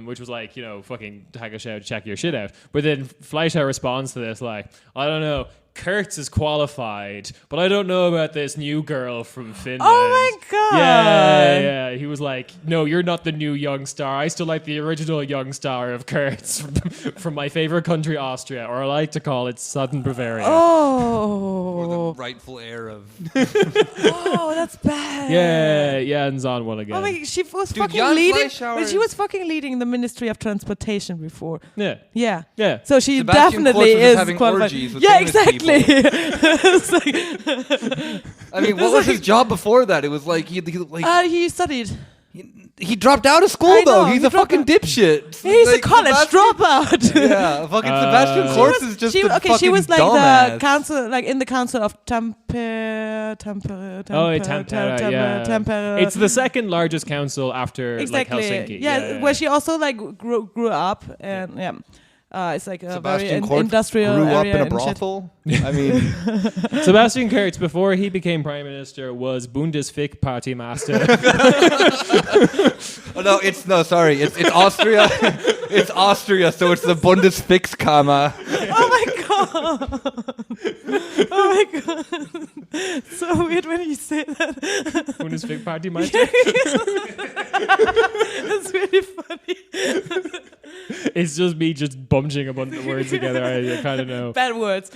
Which was like, fucking Tagesschau, check your shit out. But then Fleischhauer responds to this like, I don't know. Kurtz is qualified, but I don't know about this new girl from Finland. Oh my god! Yeah. He was like, "No, you're not the new young star. I still like the original young star of Kurtz from my favorite country, Austria, or I like to call it Southern Bavaria." or Oh. the rightful heir of. Oh, that's bad. Yeah, and Zahn won again. Oh my, she was Dude, fucking Jan leading. Fleischhauer But she was fuking leading the Ministry of Transportation before. Yeah. Yeah. So she Sebastian definitely Kurz was is having qualified. orgies with Yeah, famous exactly. It's I mean, what was his job before that? It was like He studied. he dropped out of school I though. know, He's he a fucking dipshit. He's Like, a college dropout. Yeah, fucking Sebastian Kurz is just a fucking she was like dumbass. the council, like in the council of Tampere. Tampere. It's the second largest council after Exactly. like Helsinki. Yeah, where she also like grew up, and it's like a Sebastian very Kurz industrial grew up area in a and shit. brothel. I mean, Sebastian Kurz, before he became prime minister, was Bundesfick party master. sorry, it's Austria. It's Austria, so it's the Bundesfixkammer. Oh my god! Oh my god! So weird when you say that. Bundesfick party master. That's really funny. It's just me just bunching a bunch of words together. I kind of know. Bad words.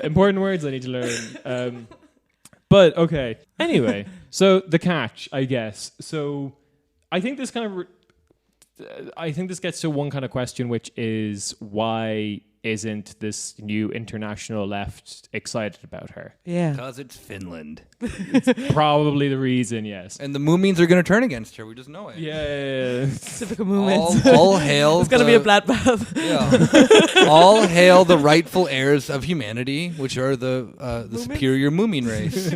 Important words I need to learn. But okay. Anyway, so the catch, I guess. So I think this gets to one kind of question, which is why isn't this new international left excited about her? Yeah. Because it's Finland. Probably the reason, yes. And the Moomins are going to turn against her. We just know it. Yeah. Typical movements. All hail. It's gonna be a bloodbath. Yeah. All hail the rightful heirs of humanity, which are the superior Moomin race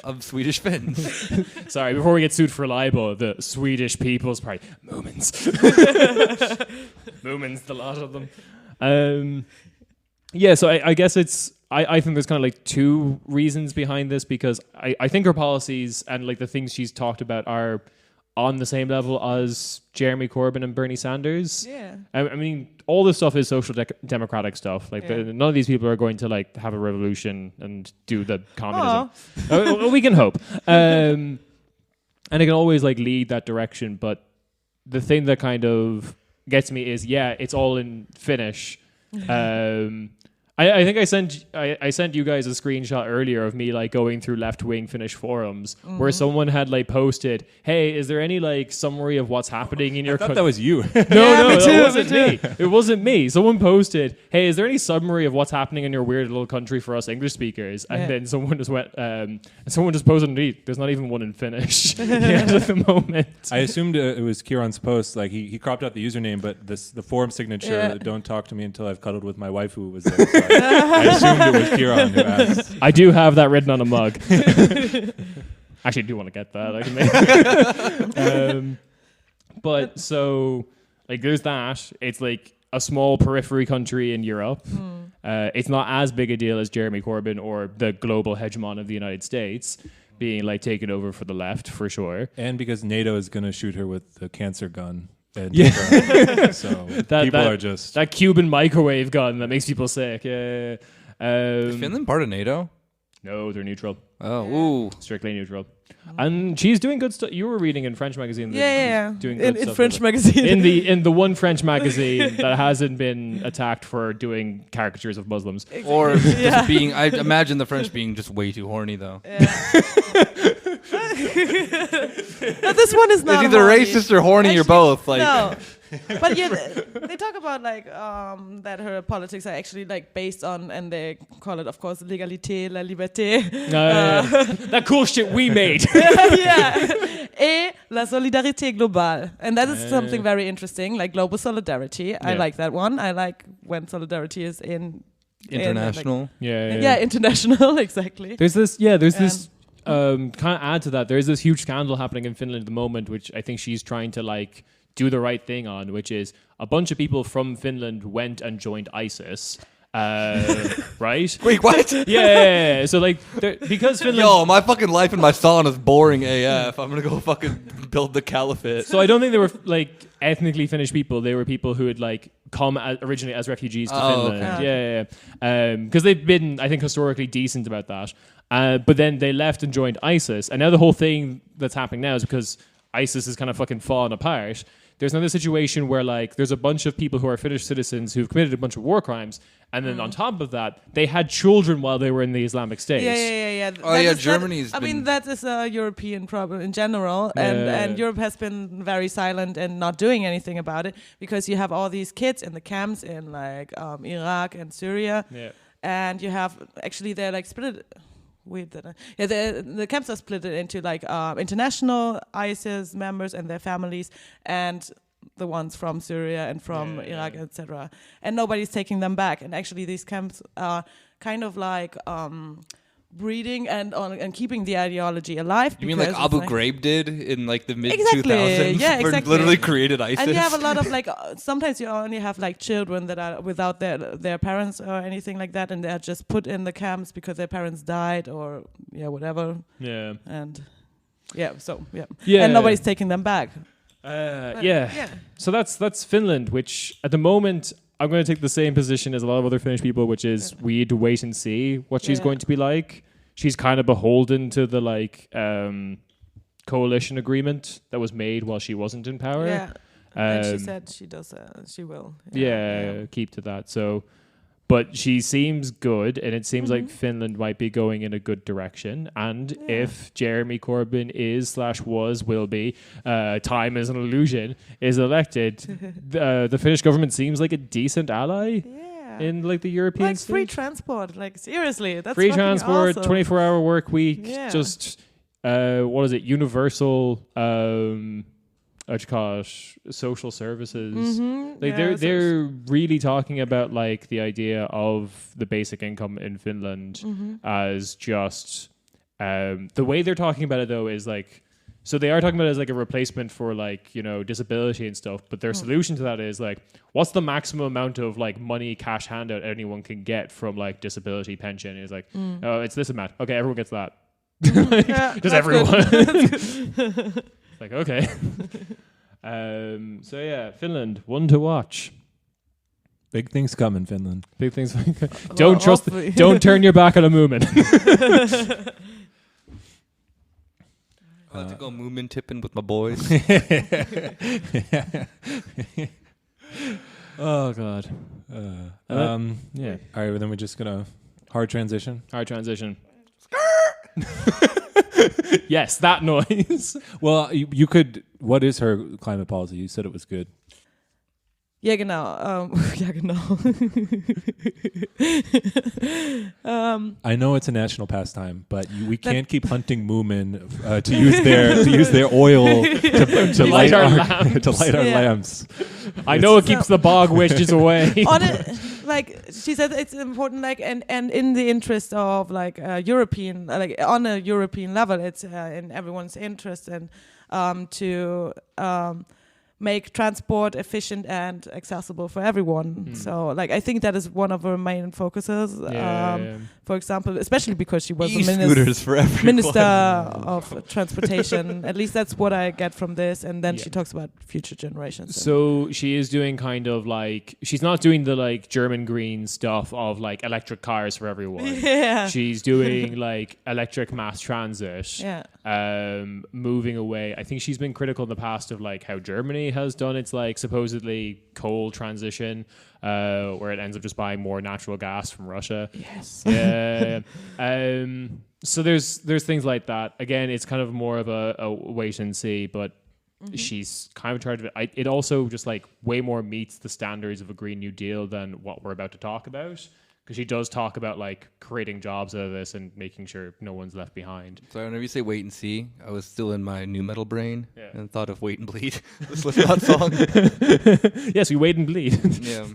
of Swedish Finns. Sorry, before we get sued for libel, the Swedish People's Party. Moomins. Moomins, the lot of them. So I guess I think there's kind of like 2 reasons behind this, because I think her policies and like the things she's talked about are on the same level as Jeremy Corbyn and Bernie Sanders. Yeah. I mean, all this stuff is social democratic stuff. Like none of these people are going to like have a revolution and do the communism. We can hope. and it can always like lead that direction. But the thing that kind of gets me is, it's all in Finnish. I think I sent you guys a screenshot earlier of me like going through left-wing Finnish forums where someone had like posted, "Hey, is there any like summary of what's happening in your?" I thought that was you. No, that wasn't me. It wasn't me. Someone posted, "Hey, is there any summary of what's happening in your weird little country for us English speakers?" And then someone just went, someone just posted, "Indeed, there's not even one in Finnish at the moment." I assumed it was Kieran's post. Like he cropped out the username, but the forum signature, "Don't talk to me until I've cuddled with my wife," who was there. So I assumed it was Kieran who asked. I do have that written on a mug. Actually, I do want to get that. But so, like, there's that. It's like a small periphery country in Europe. It's not as big a deal as Jeremy Corbyn or the global hegemon of the United States being like taken over for the left, for sure. And because NATO is going to shoot her with the cancer gun. So people are just... That Cuban microwave gun that makes people sick. Yeah. Is Finland part of NATO? No, they're neutral. Oh, ooh. Strictly neutral. And she's doing good stuff. You were reading in French magazine. Doing good in stuff French magazine. in the one French magazine that hasn't been attacked for doing caricatures of Muslims. Or just being... I imagine the French being just way too horny, though. No, this one is not It's either horny. racist or horny or both. Like, no. But they talk about like that her politics are actually like based on, and they call it, of course, l'égalité, la liberté. That cool shit we made. Et la solidarité globale. And that is something very interesting, like global solidarity. I like that one. I like when solidarity is international. International, exactly. There's this kind of add to that. There's this huge scandal happening in Finland at the moment, which I think she's trying to like do the right thing on, which is a bunch of people from Finland went and joined ISIS. Right? Wait, what? Yeah. So like, because Finland. Yo, my fucking life in my sauna is boring AF. I'm gonna go fucking build the caliphate. So I don't think they were like ethnically Finnish people. They were people who had like come originally as refugees to Finland. Okay. Yeah. Because they've been, I think, historically decent about that. But then they left and joined ISIS. And now the whole thing that's happening now is because ISIS is kind of fucking falling apart. There's another situation where like there's a bunch of people who are Finnish citizens who've committed a bunch of war crimes, and then on top of that, they had children while they were in the Islamic State. Yeah. Germany's. I mean, that is a European problem in general, and Europe has been very silent and not doing anything about it because you have all these kids in the camps in like Iraq and Syria, and you have actually they're like split. The camps are split into like international ISIS members and their families, and the ones from Syria and from Iraq, etc. And nobody's taking them back. And actually, these camps are kind of like breeding and keeping the ideology alive. You mean like Abu Ghraib did in like the mid 2000s? Yeah, exactly. Literally created ISIS. And you have a lot of like sometimes you only have like children that are without their parents or anything like that, and they're just put in the camps because their parents died or whatever. Yeah. And and nobody's taking them back. So that's Finland, which at the moment I'm going to take the same position as a lot of other Finnish people, which is we need to wait and see what she's going to be like. She's kind of beholden to the like coalition agreement that was made while she wasn't in power. Yeah, and she said she will. Keep to that. So, but she seems good, and it seems like Finland might be going in a good direction. And if Jeremy Corbyn will be, time is an illusion, is elected, the Finnish government seems like a decent ally. In like the European like free transport, like seriously, that's free transport, awesome. 24-hour work week, just what is it? Universal, what you call it? Social services. Like they're really talking about like the idea of the basic income in Finland as just the way they're talking about it though is like. So they are talking about it as like a replacement for like, disability and stuff. But their solution to that is like, what's the maximum amount of like money, cash handout anyone can get from like disability pension? And it's like, oh, it's this amount. Okay, everyone gets that. Just everyone. It's like, okay. Finland, one to watch. Big things come in Finland. Big things. Don't turn your back on a Moomin. I like to go Moomin tipping with my boys. Oh God. Yeah. All right, well, then we're just gonna hard transition. Yes, that noise. Well, you could. What is her climate policy? You said it was good. Ja, genau. Ja, genau. I know it's a national pastime, but we can't keep hunting Moomin to use their oil to light our lamps. I know it keeps the bog witches away. Like she said, it's important. Like and in the interest of like European, like on a European level, it's in everyone's interest and to make transport efficient and accessible for everyone. So like I think that is one of her main focuses. For example, especially because she was minister of transportation. At least that's what I get from this. And then she talks about future generations. So she is doing kind of like, she's not doing the like German green stuff of like electric cars for everyone. Yeah. She's doing like electric mass transit. Yeah. Moving away. I think she's been critical in the past of like how Germany has done its like supposedly coal transition, where it ends up just buying more natural gas from Russia. Yes. Yeah. So there's things like that. Again, it's kind of more of a wait and see, but she's kind of in charge of it. It also just like way more meets the standards of a Green New Deal than what we're about to talk about. Because she does talk about like creating jobs out of this and making sure no one's left behind. So whenever you say wait and see, I was still in my new metal brain and thought of Wait and Bleed, the Slipknot song. Yes, we wait and bleed. Yeah.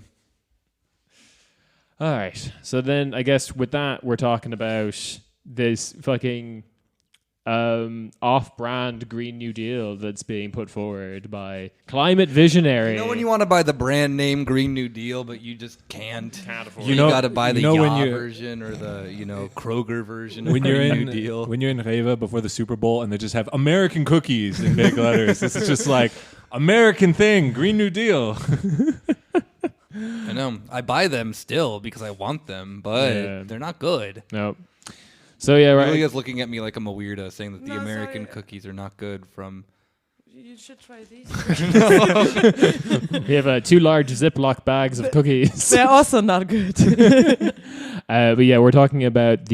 All right. So then I guess with that, we're talking about this fucking off-brand Green New Deal that's being put forward by climate visionary. You know when you want to buy the brand name Green New Deal, but you just can't afford it. You got to buy the version or the Kroger version of Green New Deal. When you're in Reva before the Super Bowl and they just have American cookies in big letters. This is just like American thing, Green New Deal. I know. I buy them still because I want them, but they're not good. Nope. So yeah, right. Julia's looking at me like I'm a weirdo, saying that the American cookies are not good. From you should try these. We have 2 large Ziploc bags of cookies. They're also not good. But yeah, we're talking about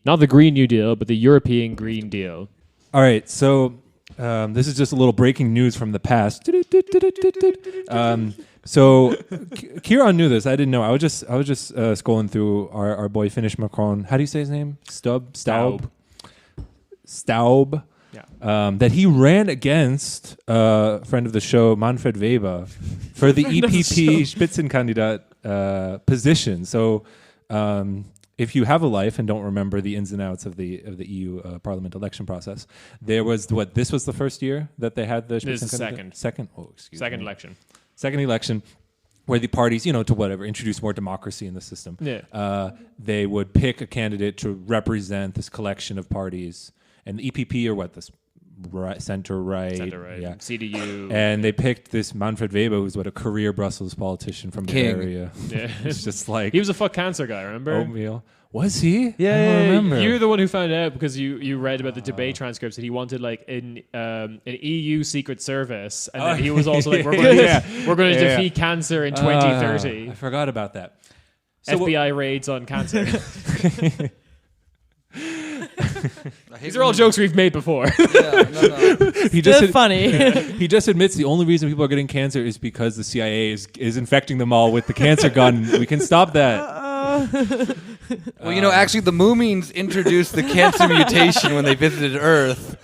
not the Green New Deal, but the European Green Deal. All right, so this is just a little breaking news from the past. So Kieran knew this. I didn't know. I was just scrolling through our boy Finnish Macron. How do you say his name? Staub. Yeah. That he ran against a friend of the show, Manfred Weber, for the EPP Spitzenkandidat position. So if you have a life and don't remember the ins and outs of the EU Parliament election process, there was this was the first year that they had the Spitzenkandidat? Second. Oh, excuse me. Second election, where the parties, to introduce more democracy in the system. Yeah. They would pick a candidate to represent this collection of parties, and the EPP or center right, yeah, CDU, and they picked this Manfred Weber, who's a career Brussels politician from Bavaria. Yeah, it's just like he was a fuck cancer guy. Remember? Oatmeal. Was he? Yeah, I don't remember. You're the one who found out because you read about the debate transcripts that he wanted like an EU Secret Service, and then he was also like, we're going to defeat cancer in 2030. I forgot about that. FBI raids on cancer. These are all jokes we've made before. He just funny. He just admits the only reason people are getting cancer is because the CIA is infecting them all with the cancer gun. We can stop that. Well, actually, the Moomins introduced the cancer mutation when they visited Earth.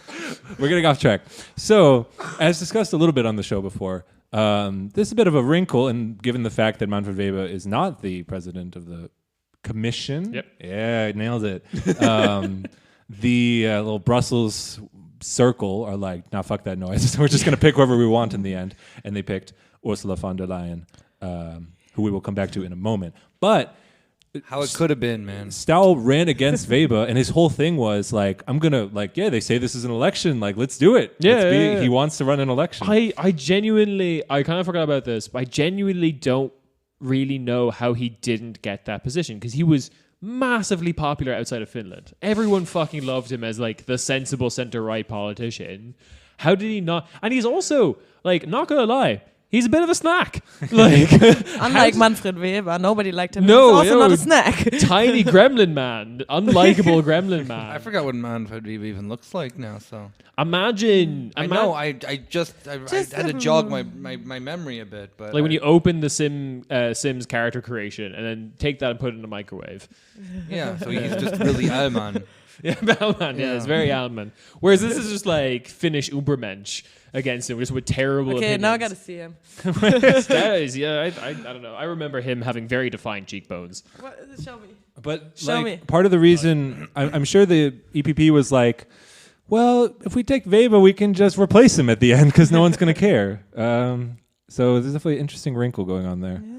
We're getting off track. So, as discussed a little bit on the show before, this is a bit of a wrinkle, and given the fact that Manfred Weber is not the president of the Commission. Yep. Yeah, nailed it. The little Brussels circle are like, nah, fuck that noise. We're just going to pick whoever we want in the end. And they picked Ursula von der Leyen, who we will come back to in a moment. But how it could have been, man. Staub ran against Weber, and his whole thing was like, I'm going to, they say this is an election. Like, let's do it. Yeah. He wants to run an election. I kind of forgot about this, but I genuinely don't really know how he didn't get that position, because he was massively popular outside of Finland. Everyone fucking loved him as like the sensible center-right politician. How did he not? And he's also like, not gonna lie, he's a bit of a snack. Like, unlike Manfred Weber, nobody liked him. No, he's also not a snack. Tiny gremlin man, unlikable gremlin man. I forgot what Manfred Weber even looks like now. So imagine. I know. I had to jog my memory a bit, but like when you open the Sims character creation and then take that and put it in a microwave. Yeah, so he's just really Alman. Yeah, Alman. Yeah, it's very Alman. Whereas this is just like Finnish Ubermensch against him, just with terrible opinions. Now I gotta see him. I don't know. I remember him having very defined cheekbones. What? Show me. But Show me. part of the reason I'm sure the EPP was like, well, if we take Weber, we can just replace him at the end because no one's going to care. So there's definitely an interesting wrinkle going on there. Yeah.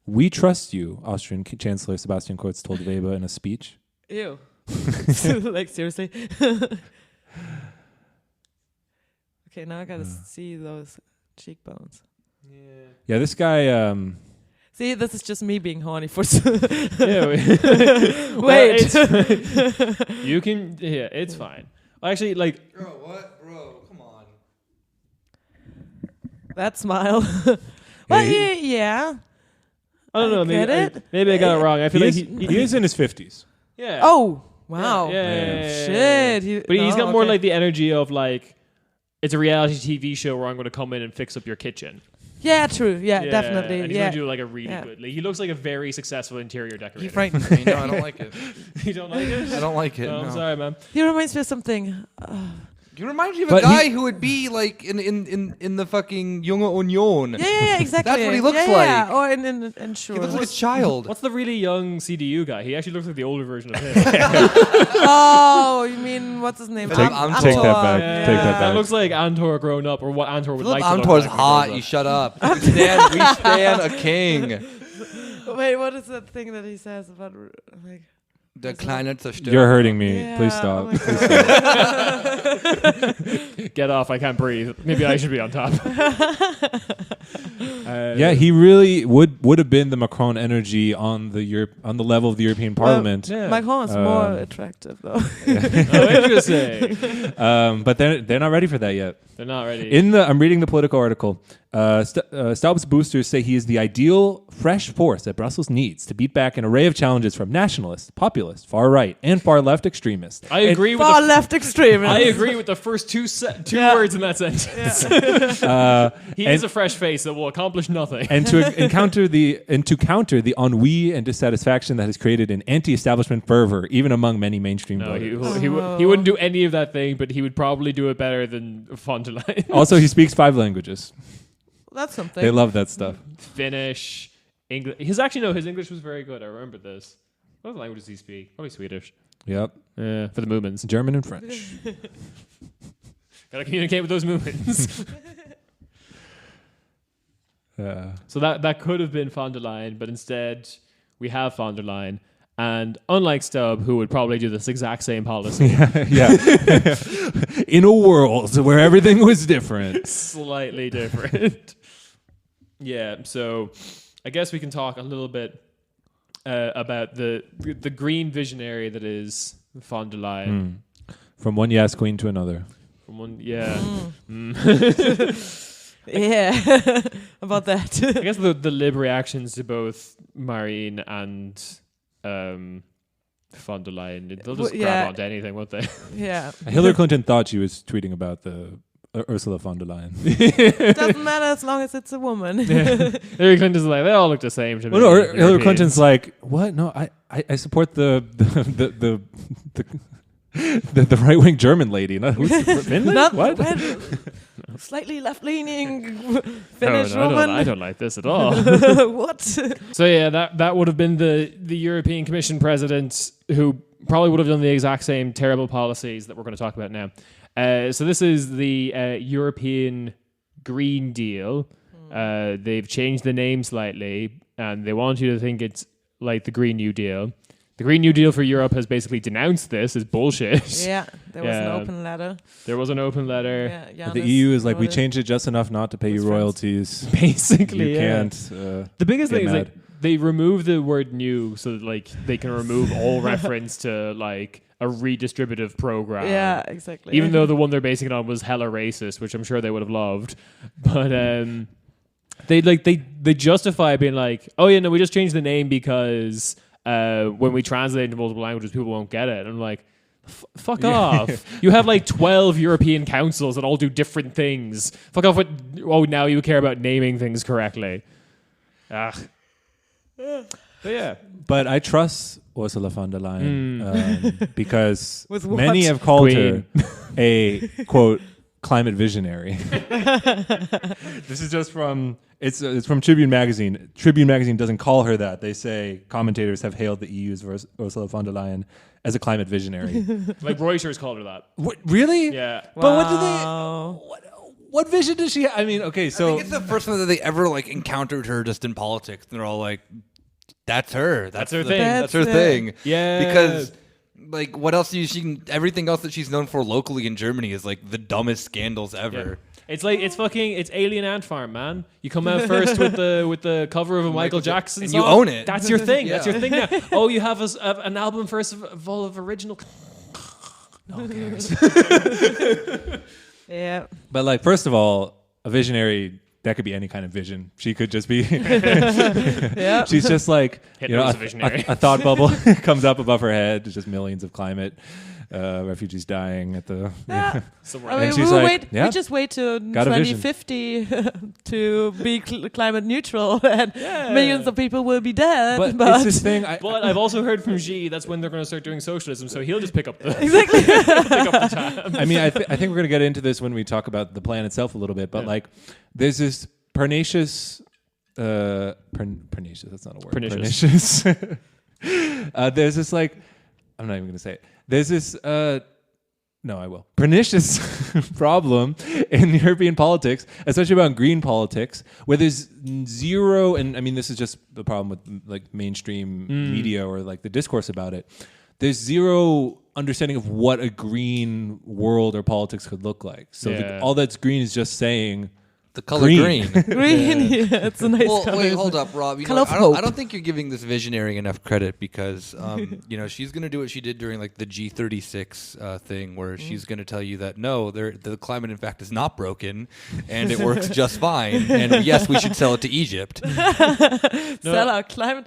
We trust you, Austrian Chancellor Sebastian Kurz told Weber in a speech. Ew. Like, seriously? Okay, now I gotta see those cheekbones. Yeah, this guy... See, this is just me being horny for... Wait. You can... Yeah, it's fine. Actually, like... Bro, what? Bro, come on. That smile. Well, yeah. I don't know. Maybe I got it wrong. I feel like he is in his 50s. Yeah. Oh, wow. Yeah. Shit. But he's got more like the energy of like, it's a reality TV show where I'm going to come in and fix up your kitchen. Yeah, true. Yeah, definitely. And he's going to do like a really good. Like, he looks like a very successful interior decorator. He frightens me. No, I don't like it. You don't like it? I don't like it. No, No. I'm sorry, man. He reminds me of something. You remind me of a guy who would be like in the fucking Junge Union. Yeah, exactly. That's what he looks like. Yeah, or in sure. He looks like a child. What's the really young CDU guy? He actually looks like the older version of him. Oh, you mean what's his name? Take that back. Take that back. It looks like Antor grown up, or what Antor would like to look Antor's like. hot. You shut up. We stand a king. Wait, what is that thing that he says about like? Der kleine Zerstörer. You're hurting me. Yeah, Please stop. Get off! I can't breathe. Maybe I should be on top. Yeah, he really would have been the Macron energy on the level of the European Parliament. Macron is more attractive though. Oh, interesting. But they're not ready for that yet. They're not ready. I'm reading the Politico article. Staub's boosters say he is the ideal fresh force that Brussels needs to beat back an array of challenges from nationalists, populists, far right, and far left extremists. I agree with far left extremists. I agree with the first two words in that sentence. He is a fresh face that will accomplish nothing. And to counter the ennui and dissatisfaction that has created an anti-establishment fervor, even among many mainstream voters. He wouldn't do any of that thing, but he would probably do it better than von der Leyen. Also, he speaks 5 languages. That's something. They love that stuff. Finnish, English. His English was very good. I remember this. What language does he speak? Probably Swedish. Yep. Yeah, for the Moomins. German and French. Gotta communicate with those Moomins. So that could have been von der Leyen, but instead we have von der Leyen. And unlike Stubb, who would probably do this exact same policy. Yeah. In a world where everything was different. Slightly different. Yeah, so I guess we can talk a little bit about the green visionary that is von der Leyen. From one yes queen to another. From one, yeah. Yeah, about that. I guess the lib reactions to both Marine and von der Leyen, they'll just grab onto anything, won't they? Yeah. Hillary Clinton thought she was tweeting about the Ursula von der Leyen. Doesn't matter as long as it's a woman. Hillary Clinton's like, they all look the same to me. Well, no, Hillary Clinton's like, what? No, I support the right wing German lady. Not Finland. Not what? Slightly left leaning Finnish woman. woman. I don't like this at all. What? So yeah, that would have been the European Commission president who probably would have done the exact same terrible policies that we're going to talk about now. So this is the European Green Deal. They've changed the name slightly, and they want you to think it's like the Green New Deal. The Green New Deal for Europe has basically denounced this as bullshit. Yeah, there was an open letter. There was an open letter. Yeah, the EU is like, we changed it just enough not to pay you royalties. Basically, you can't. The biggest thing is like they remove the word new so that like they can remove all reference to like a redistributive program. Yeah, exactly. Even though the one they're basing it on was hella racist, which I'm sure they would have loved. But they justify being like, oh yeah, no, we just changed the name because when we translate into multiple languages, people won't get it. And I'm like, fuck off. You have like 12 European councils that all do different things. Fuck off. Now you care about naming things correctly. But yeah. But I trust Ursula von der Leyen because With many what? have called Queen. her a, quote, climate visionary. This is just from, it's from Tribune Magazine. Tribune Magazine doesn't call her that. They say commentators have hailed the EU's Ursula von der Leyen as a climate visionary. Like Reuters called her that. What, really? Yeah. But what do they... What vision does she have? I mean, okay, so... I think it's the first one that they ever like encountered her just in politics. And they're all like, that's her. That's her thing. That's her That's thing. Yeah. Because... like, what else everything else that she's known for locally in Germany is like the dumbest scandals ever. Yeah. It's like it's Alien Ant Farm, man. You come out first with the cover of a Michael Jackson and song. you own it. That's your thing. Yeah. That's your thing now. Oh, you have an album first of all of original. No one cares. Yeah. But like, first of all, a visionary, that could be any kind of vision. She could just be... Yeah. She's just like, Hitler was a visionary. a thought bubble comes up above her head. There's just millions of climate refugees dying at the... Yeah. Somewhere. I And mean, she's like, yeah. we just wait to Got a vision. 2050 to be climate neutral, and millions of people will be dead. But, But, it's this thing... But I've also heard from Xi that's when they're going to start doing socialism, so he'll just pick up the exactly. pick up the tab. I mean, I think we're going to get into this when we talk about the plan itself a little bit, but like, there's this pernicious... pernicious, that's not a word. Pernicious. There's this like... I'm not even going to say it. There's this... no, I will. Pernicious problem in European politics, especially about green politics, where there's zero, and I mean, this is just the problem with like mainstream media or like the discourse about it. There's zero understanding of what a green world or politics could look like. So all that's green is just saying The color green. Green, yeah, it's a nice color. Wait, hold up, Rob. You Color know, of I hope. don't think you're giving this visionary enough credit because, you know, she's going to do what she did during like the G36 thing, where she's going to tell you that no, the climate in fact is not broken, and it works just fine. And yes, we should sell it to Egypt. Sell our climate.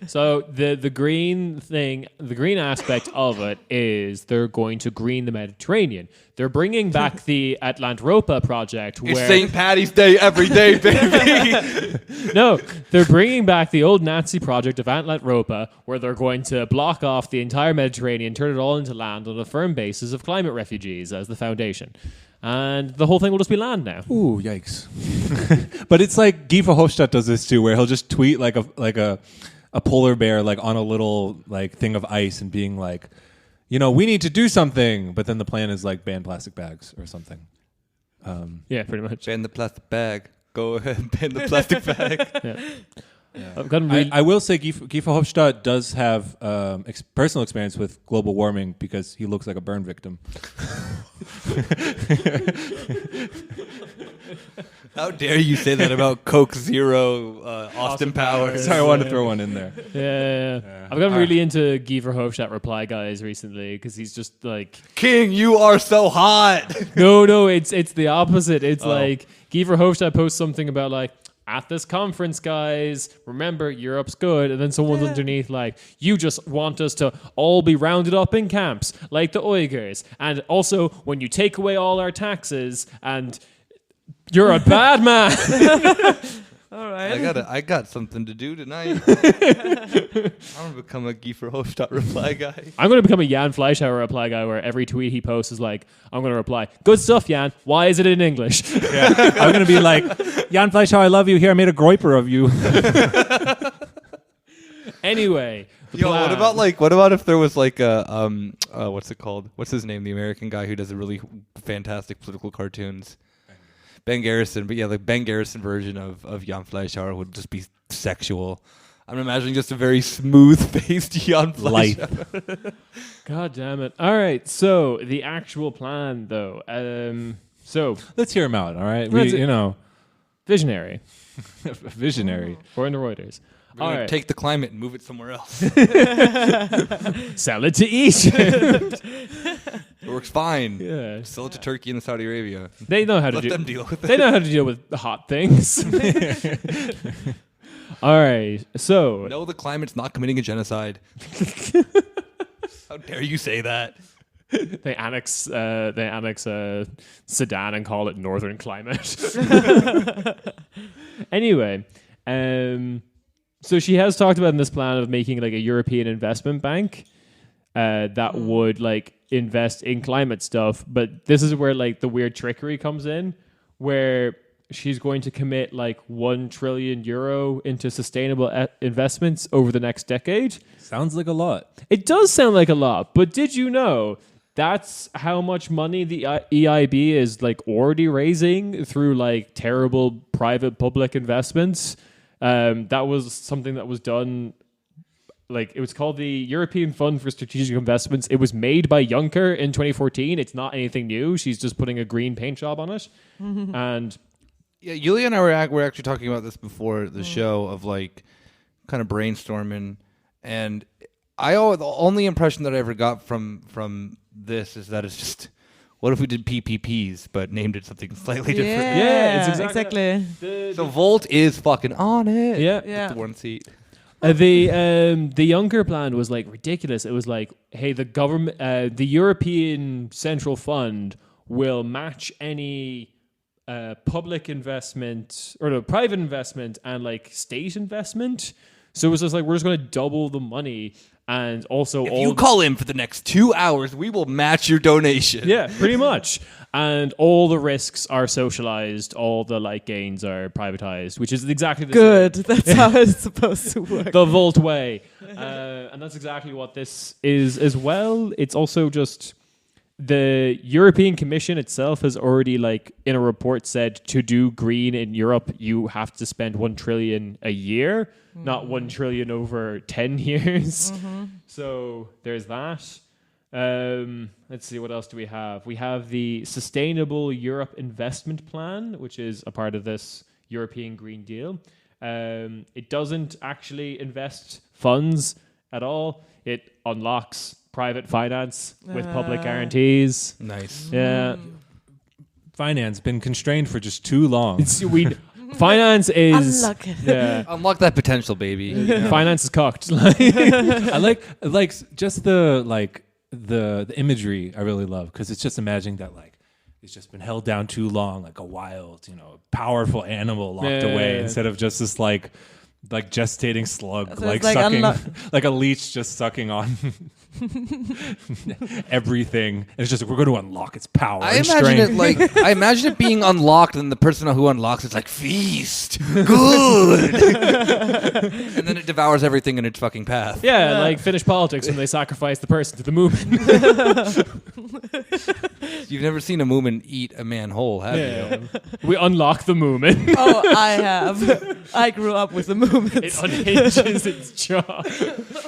So the green thing, the green aspect of it is they're going to green the Mediterranean. They're bringing back the Atlantropa project. It's where St. Patty's Day every day, baby. No, they're bringing back the old Nazi project of Atlantropa, where they're going to block off the entire Mediterranean, turn it all into land on a firm basis of climate refugees as the foundation. And the whole thing will just be land now. Ooh, yikes. But it's like Guy Verhofstadt does this too, where he'll just tweet like a polar bear like on a little like thing of ice and being like, you know, we need to do something. But then the plan is like ban plastic bags or something. Yeah, pretty much. Ban the plastic bag. Go ahead and ban the plastic bag. I've gotten really I will say Guy Verhofstadt does have personal experience with global warming because he looks like a burn victim. How dare you say that about Coke Zero, Austin Powers? Sorry, I wanted to throw one in there. Yeah. I've gotten really into Guy Verhofstadt reply guys recently because he's just like, King, you are so hot. no, it's the opposite. It's like Guy Verhofstadt posts something about like, at this conference, guys, remember, Europe's good. And then someone's underneath like, you just want us to all be rounded up in camps like the Uyghurs. And also, when you take away all our taxes and you're a bad man. All right. I got something to do tonight. I'm gonna become a Guy Verhofstadt reply guy. I'm going to become a Jan Fleischhauer reply guy where every tweet he posts is like, I'm going to reply, good stuff, Jan. Why is it in English? Yeah. I'm going to be like, Jan Fleischhauer, I love you. Here, I made a groiper of you. Anyway. Yo, what about if there was like a what's it called? What's his name? The American guy who does a really fantastic political cartoons. Ben Garrison, but yeah, the Ben Garrison version of Jan Fleischhauer would just be sexual. I'm imagining just a very smooth-faced Jan Fleischhauer. God damn it. All right, so the actual plan, though. So Let's hear him out, all right? Visionary. Visionary. According to Reuters. We're All gonna right. take the climate and move it somewhere else. Sell it to Egypt. It works fine. Yeah. Sell it to Turkey and Saudi Arabia. They know how to Let them deal with it. They know how to deal with hot things. All right. So No, the climate's not committing a genocide. How dare you say that? they annex Sudan and call it Northern Climate. Anyway, so she has talked about in this plan of making like a European investment bank that would like invest in climate stuff. But this is where like the weird trickery comes in, where she's going to commit like €1 trillion into sustainable investments over the next decade. Sounds like a lot. It does sound like a lot, but did you know that's how much money the EIB is like already raising through like terrible private public investments? That was something that was done. Like it was called the European Fund for Strategic Investments. It was made by Juncker in 2014. It's not anything new. She's just putting a green paint job on it. And Yeah, Yulia and I were actually talking about this before the show of like kind of brainstorming, and the only impression that I ever got from this is that it's just, what if we did PPPs but named it something slightly different? Yeah, it's exactly. So Volt is fucking on it. Yeah. The one seat. The Juncker plan was like ridiculous. It was like, hey, the government, the European Central Fund will match any public investment or no, private investment and like state investment. So it was just like, we're just going to double the money. And also, If you call in for the next 2 hours, we will match your donation. yeah, pretty much. And all the risks are socialized, all the like gains are privatized, which is exactly the Good. same. That's how it's supposed to work. The Volt way. And that's exactly what this is as well. It's also just the European Commission itself has already like in a report said to do green in Europe, you have to spend 1 trillion a year, not 1 trillion over 10 years. So there's that. Let's see, what else do we have? We have the Sustainable Europe Investment Plan, which is a part of this European Green Deal. It doesn't actually invest funds at all. It unlocks private finance with public guarantees. Nice. Yeah. Finance been constrained for just too long. Finance is Unlock it. yeah. Unlock that potential, baby. Finance is cocked. I like just the imagery I really love, because it's just imagining that like it's just been held down too long, like a wild, powerful animal locked away, instead of just this like gestating slug, So like it's like sucking, like a leech just sucking on everything. And it's just, we're going to unlock its power. I and imagine strength. it like I imagine it being unlocked, and the person who unlocks it's like, feast, good, and then it devours everything in its fucking path. Yeah, like Finnish politics when they sacrifice the person to the Moomin. You've never seen a Moomin eat a man whole, have you? We unlock the Moomin. Oh, I have. I grew up with the movements. It unhinges its jaw.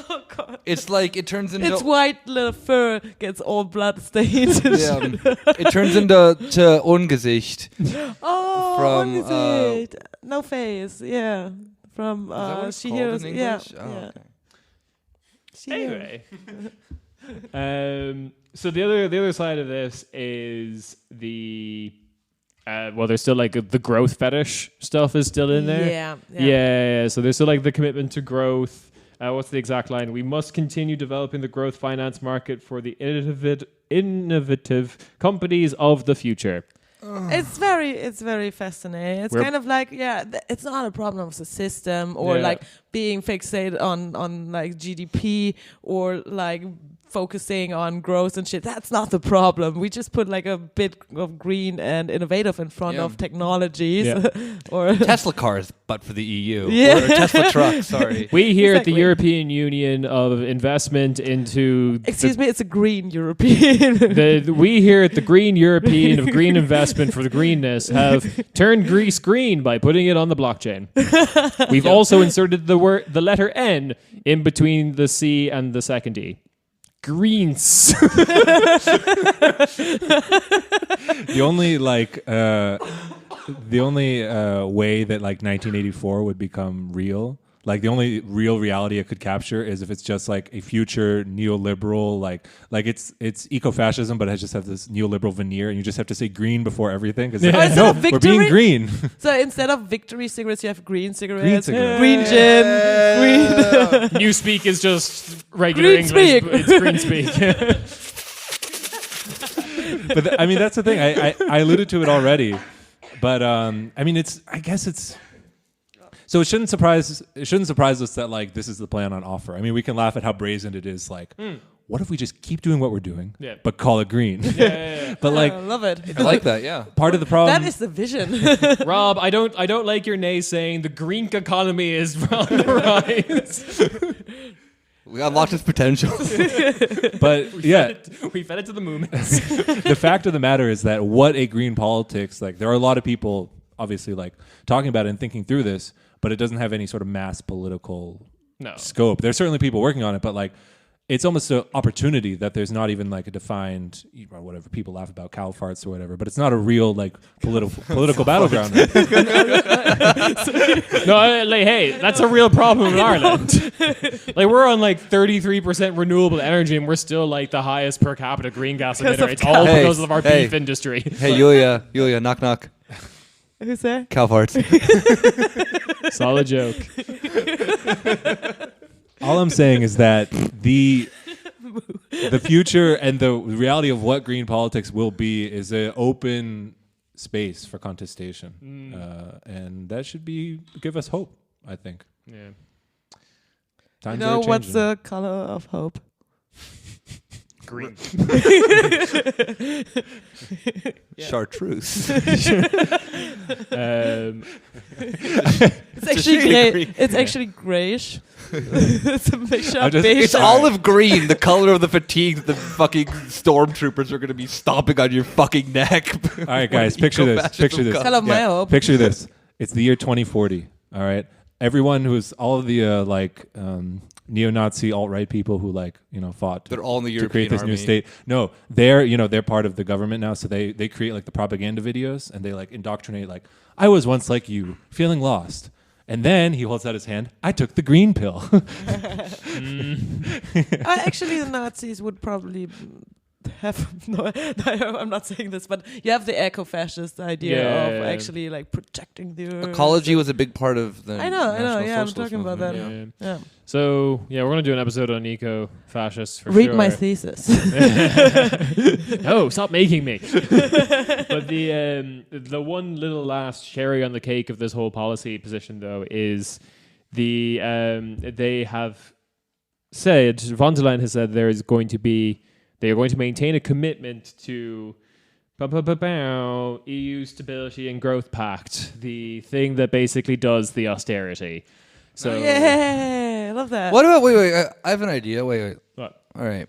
Oh God. It's like it turns into Its white little fur gets all blood stained. it turns into Ungesicht. Oh, From, what is it? No face. Yeah, from Is that what it's She called Hears. in Yeah. English? Oh, yeah. okay. She Hears. Anyway, so the other side of this is the there's still like the growth fetish stuff is still in there. Yeah. So there's still like the commitment to growth. What's the exact line? We must continue developing the growth finance market for the innovative companies of the future. It's very fascinating. It's kind of like, it's not a problem of the system or like being fixated on like GDP or like focusing on growth and shit. That's not the problem. We just put like a bit of green and innovative in front of technologies or Tesla cars, but for the EU. Yeah. Or Tesla trucks, sorry. We here at the Exactly. European Union of investment into Excuse me, it's a green European. we here at the Green European of green investment for the greenness have turned Greece green by putting it on the blockchain. We've also inserted the letter N in between the C and the second E. Greens. The only way that like 1984 would become real, like the only real reality it could capture, is if it's just like a future neoliberal, like it's eco-fascism, but it just have this neoliberal veneer, and you just have to say green before everything. Because no, we're being green. So instead of victory cigarettes, you have green cigarettes, green gin, green. Newspeak is just regular Green English. speak. But it's green speak. But I mean, that's the thing. I alluded to it already, but I mean, I guess it's. So it shouldn't surprise us that like this is the plan on offer. I mean, we can laugh at how brazen it is. Like, what if we just keep doing what we're doing, but call it green? But like, I love it. I like that. Yeah. Part of the problem. That is the vision. Rob, I don't like your naysaying. The green economy is on the rise. We unlocked its potential. But we fed it to the Moomins. The fact of the matter is that what a green politics, like there are a lot of people obviously like talking about it and thinking through this, but it doesn't have any sort of mass political scope. There's certainly people working on it, but like it's almost an opportunity that there's not even like a defined, or whatever, people laugh about cow farts or whatever, but it's not a real like political battleground. No, like, hey, that's a real problem in Ireland. Like we're on like 33% renewable energy, and we're still like the highest per capita green gas emitter. It's all because of our beef industry. Hey, Yulia, knock knock. Who's there? Cow farts. Solid joke. All I'm saying is that the future and the reality of what green politics will be is an open space for contestation, and that should give us hope, I think. Yeah. Times You know are what's changing. the color of hope? Green. Chartreuse. It's actually gray. It's actually grayish. It's a mixture of beige. It's olive green, the color of the fatigue that the fucking stormtroopers are going to be stomping on your fucking neck. All right, guys, picture this. Color of my hope. Picture this. It's the year 2040. All right. Everyone all of the neo-Nazi alt-right people who fought They're all in the to European create this army. new state. No, they're part of the government now, so they create like the propaganda videos and they like indoctrinate like, I was once like you, feeling lost. And then he holds out his hand. I took the green pill. Actually, the Nazis would probably have no, I'm not saying this, but you have the eco-fascist idea of actually like protecting the earth. Ecology was a big part of the I know, yeah, I'm Socialist talking about that. movement, Yeah. So we're gonna do an episode on eco-fascists for Read sure. my thesis. No, stop making me. But the one little last cherry on the cake of this whole policy position, though, is they have said, von der Leyen has said they are going to maintain a commitment to EU Stability and Growth Pact, the thing that basically does the austerity. So yeah, I love that. What about, wait, I have an idea. Wait. What? All right.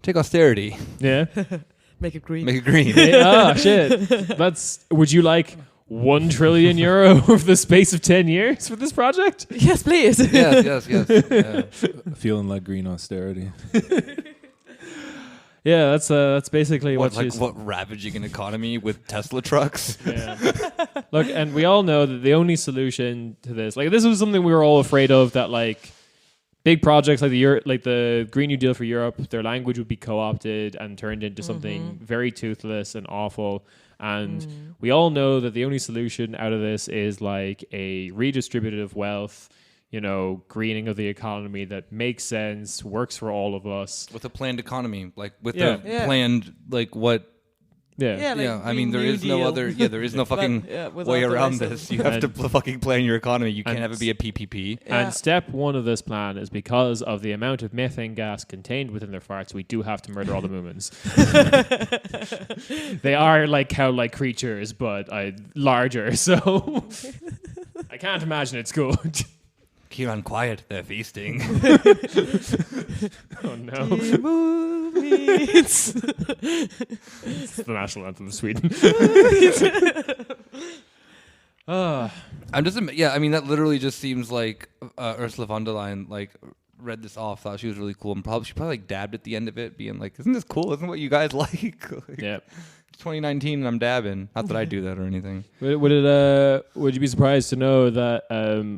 Take austerity. Yeah. Make it green. Make it green. Shit. Would you like €1 trillion over the space of 10 years for this project? Yes, please. yes. Yeah. Feeling like green austerity. Yeah, that's basically What ravaging an economy with Tesla trucks? Yeah. Look, and we all know that the only solution to this, like this was something we were all afraid of, that like big projects like the Green New Deal for Europe, their language would be co-opted and turned into something very toothless and awful. And we all know that the only solution out of this is like a redistributive wealth, greening of the economy that makes sense, works for all of us. With a planned economy, like with Yeah. a planned, like what? Yeah. Like I mean, there Green is New no Deal. other. Yeah, there is no fucking without way the around rest of this. it. You have to fucking plan your economy. You can't and have it be a PPP. Yeah. And step one of this plan is because of the amount of methane gas contained within their farts, we do have to murder all the Moomins. They are like cow-like creatures, but larger, so I can't imagine it's good. Kieran, quiet. They're feasting. Oh no. It's It's the national anthem of Sweden. I'm just, I mean, that literally just seems like Ursula von der Leyen like read this off, thought she was really cool, and she probably like dabbed at the end of it, being like, "Isn't this cool? Isn't what you guys like?" Yeah. It's 2019 and I'm dabbing. Not that I do that or anything. Would you be surprised to know that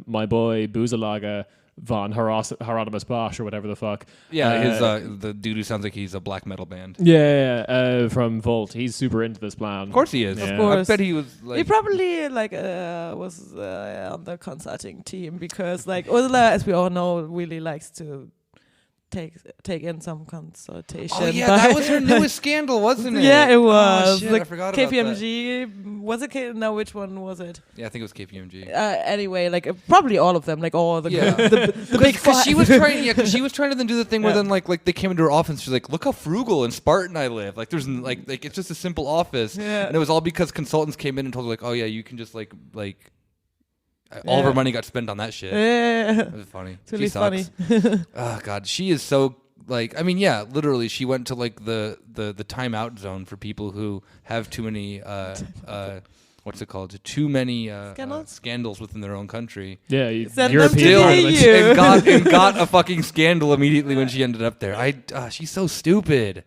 my boy Boozalaga von Hieronymus Bosch or whatever the fuck? Yeah, the dude who sounds like he's a black metal band. From Volt. He's super into this plan. Of course he is. Yeah. Of course. I bet he was like... He probably was on the consulting team because Ursula, as we all know, really likes to take in some consultation. Oh yeah, that was her newest scandal, wasn't it? Yeah, it was. Oh, shit, I forgot about that. KPMG, was it? No, which one was it? Yeah, I think it was KPMG. Anyway, probably all of them, all the the big five. Because she was trying to then do the thing where then they came into her office. She's like, "Look how frugal and Spartan I live. There's it's just a simple office." Yeah. And it was all because consultants came in and told her "Oh yeah, you can just all of her money got spent on that shit." Yeah, it was funny. it's really funny. Oh god, she is so literally, she went to the timeout zone for people who have too many what's it called? Too many scandals within their own country. Yeah, Send European them to Parliament. the and got a fucking scandal immediately when she ended up there. She's so stupid.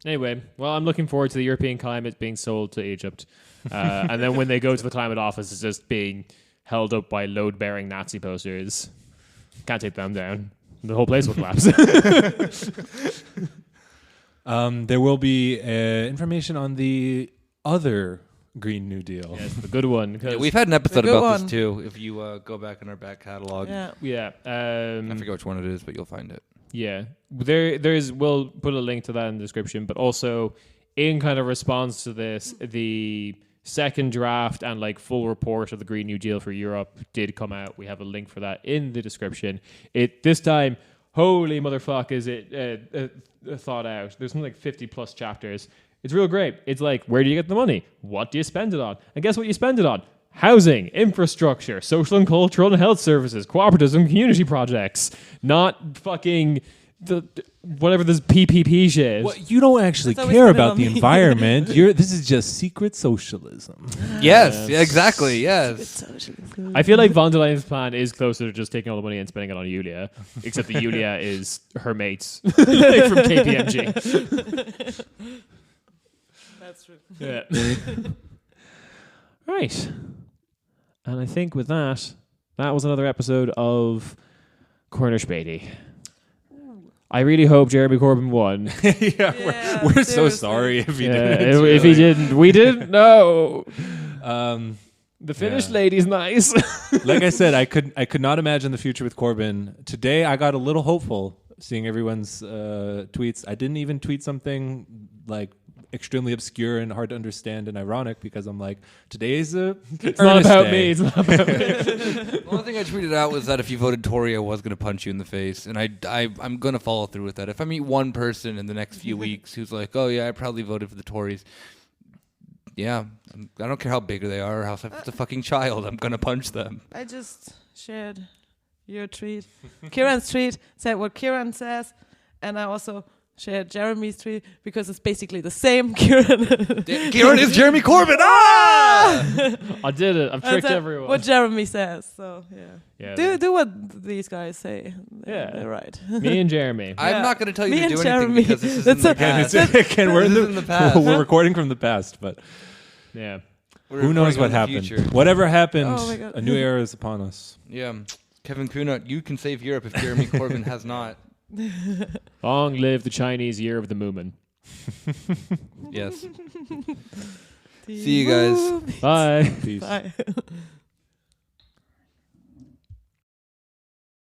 Anyway, well, I'm looking forward to the European climate being sold to Egypt. And then when they go to the climate office, it's just being held up by load-bearing Nazi posters. Can't take them down. The whole place will collapse. There will be information on the other Green New Deal. Yes, the good one. Yeah, we've had an episode good about one. this too. If you go back in our back catalog, Yeah. I forget which one it is, but you'll find it. Yeah, we'll put a link to that in the description, but also in kind of response to this, the second draft and full report of the Green New Deal for Europe did come out. We have a link for that in the description. This time, holy motherfuck, is it thought out. There's something 50 plus chapters. It's real great. It's where do you get the money? What do you spend it on? And guess what you spend it on? Housing, infrastructure, social and cultural and health services, cooperatives and community projects. Not fucking whatever this PPP shit. Well, you don't actually That's care always been about on the me. environment. This is just secret socialism. Yes, yeah, exactly. Yes. I feel like von der Leyen's plan is closer to just taking all the money and spending it on Yulia, except that Yulia is her mates from KPMG. That's true. Yeah. Right. And I think with that was another episode of Corner Späti. I really hope Jeremy Corbyn won. We're so seriously. sorry if he Yeah, didn't. if he didn't. We didn't know. The Finnish Yeah. lady's nice. Like I said, I could not imagine the future with Corbyn. Today, I got a little hopeful seeing everyone's tweets. I didn't even tweet something extremely obscure and hard to understand and ironic because I'm today's It's not about me. It's not about me. The only thing I tweeted out was that if you voted Tory, I was going to punch you in the face, and I'm going to follow through with that. If I meet one person in the next few weeks who's "Oh yeah, I probably voted for the Tories," yeah, I don't care how big they are or how if it's a fucking child, I'm going to punch them. I just shared your tweet. Kieran's tweet said what Kieran says, and I also shared Jeremy's tweet because it's basically the same. Kieran is Jeremy Corbyn. I did it. I've tricked everyone. What Jeremy says. So Yeah, do what these guys say. They're right. me and Jeremy. I'm not going to tell you Me to and do anything Jeremy. because this is That's in the past. Again, we're This is in the past. we're recording from the past, but Yeah. We're who knows recording what on the happened? future. Whatever happened, Oh my God. a new era is upon us. Yeah, Kevin Kunert, you can save Europe if Jeremy Corbyn has not. Long live the Chinese year of the Moomin. Yes. See you guys. Bye. Peace. Bye.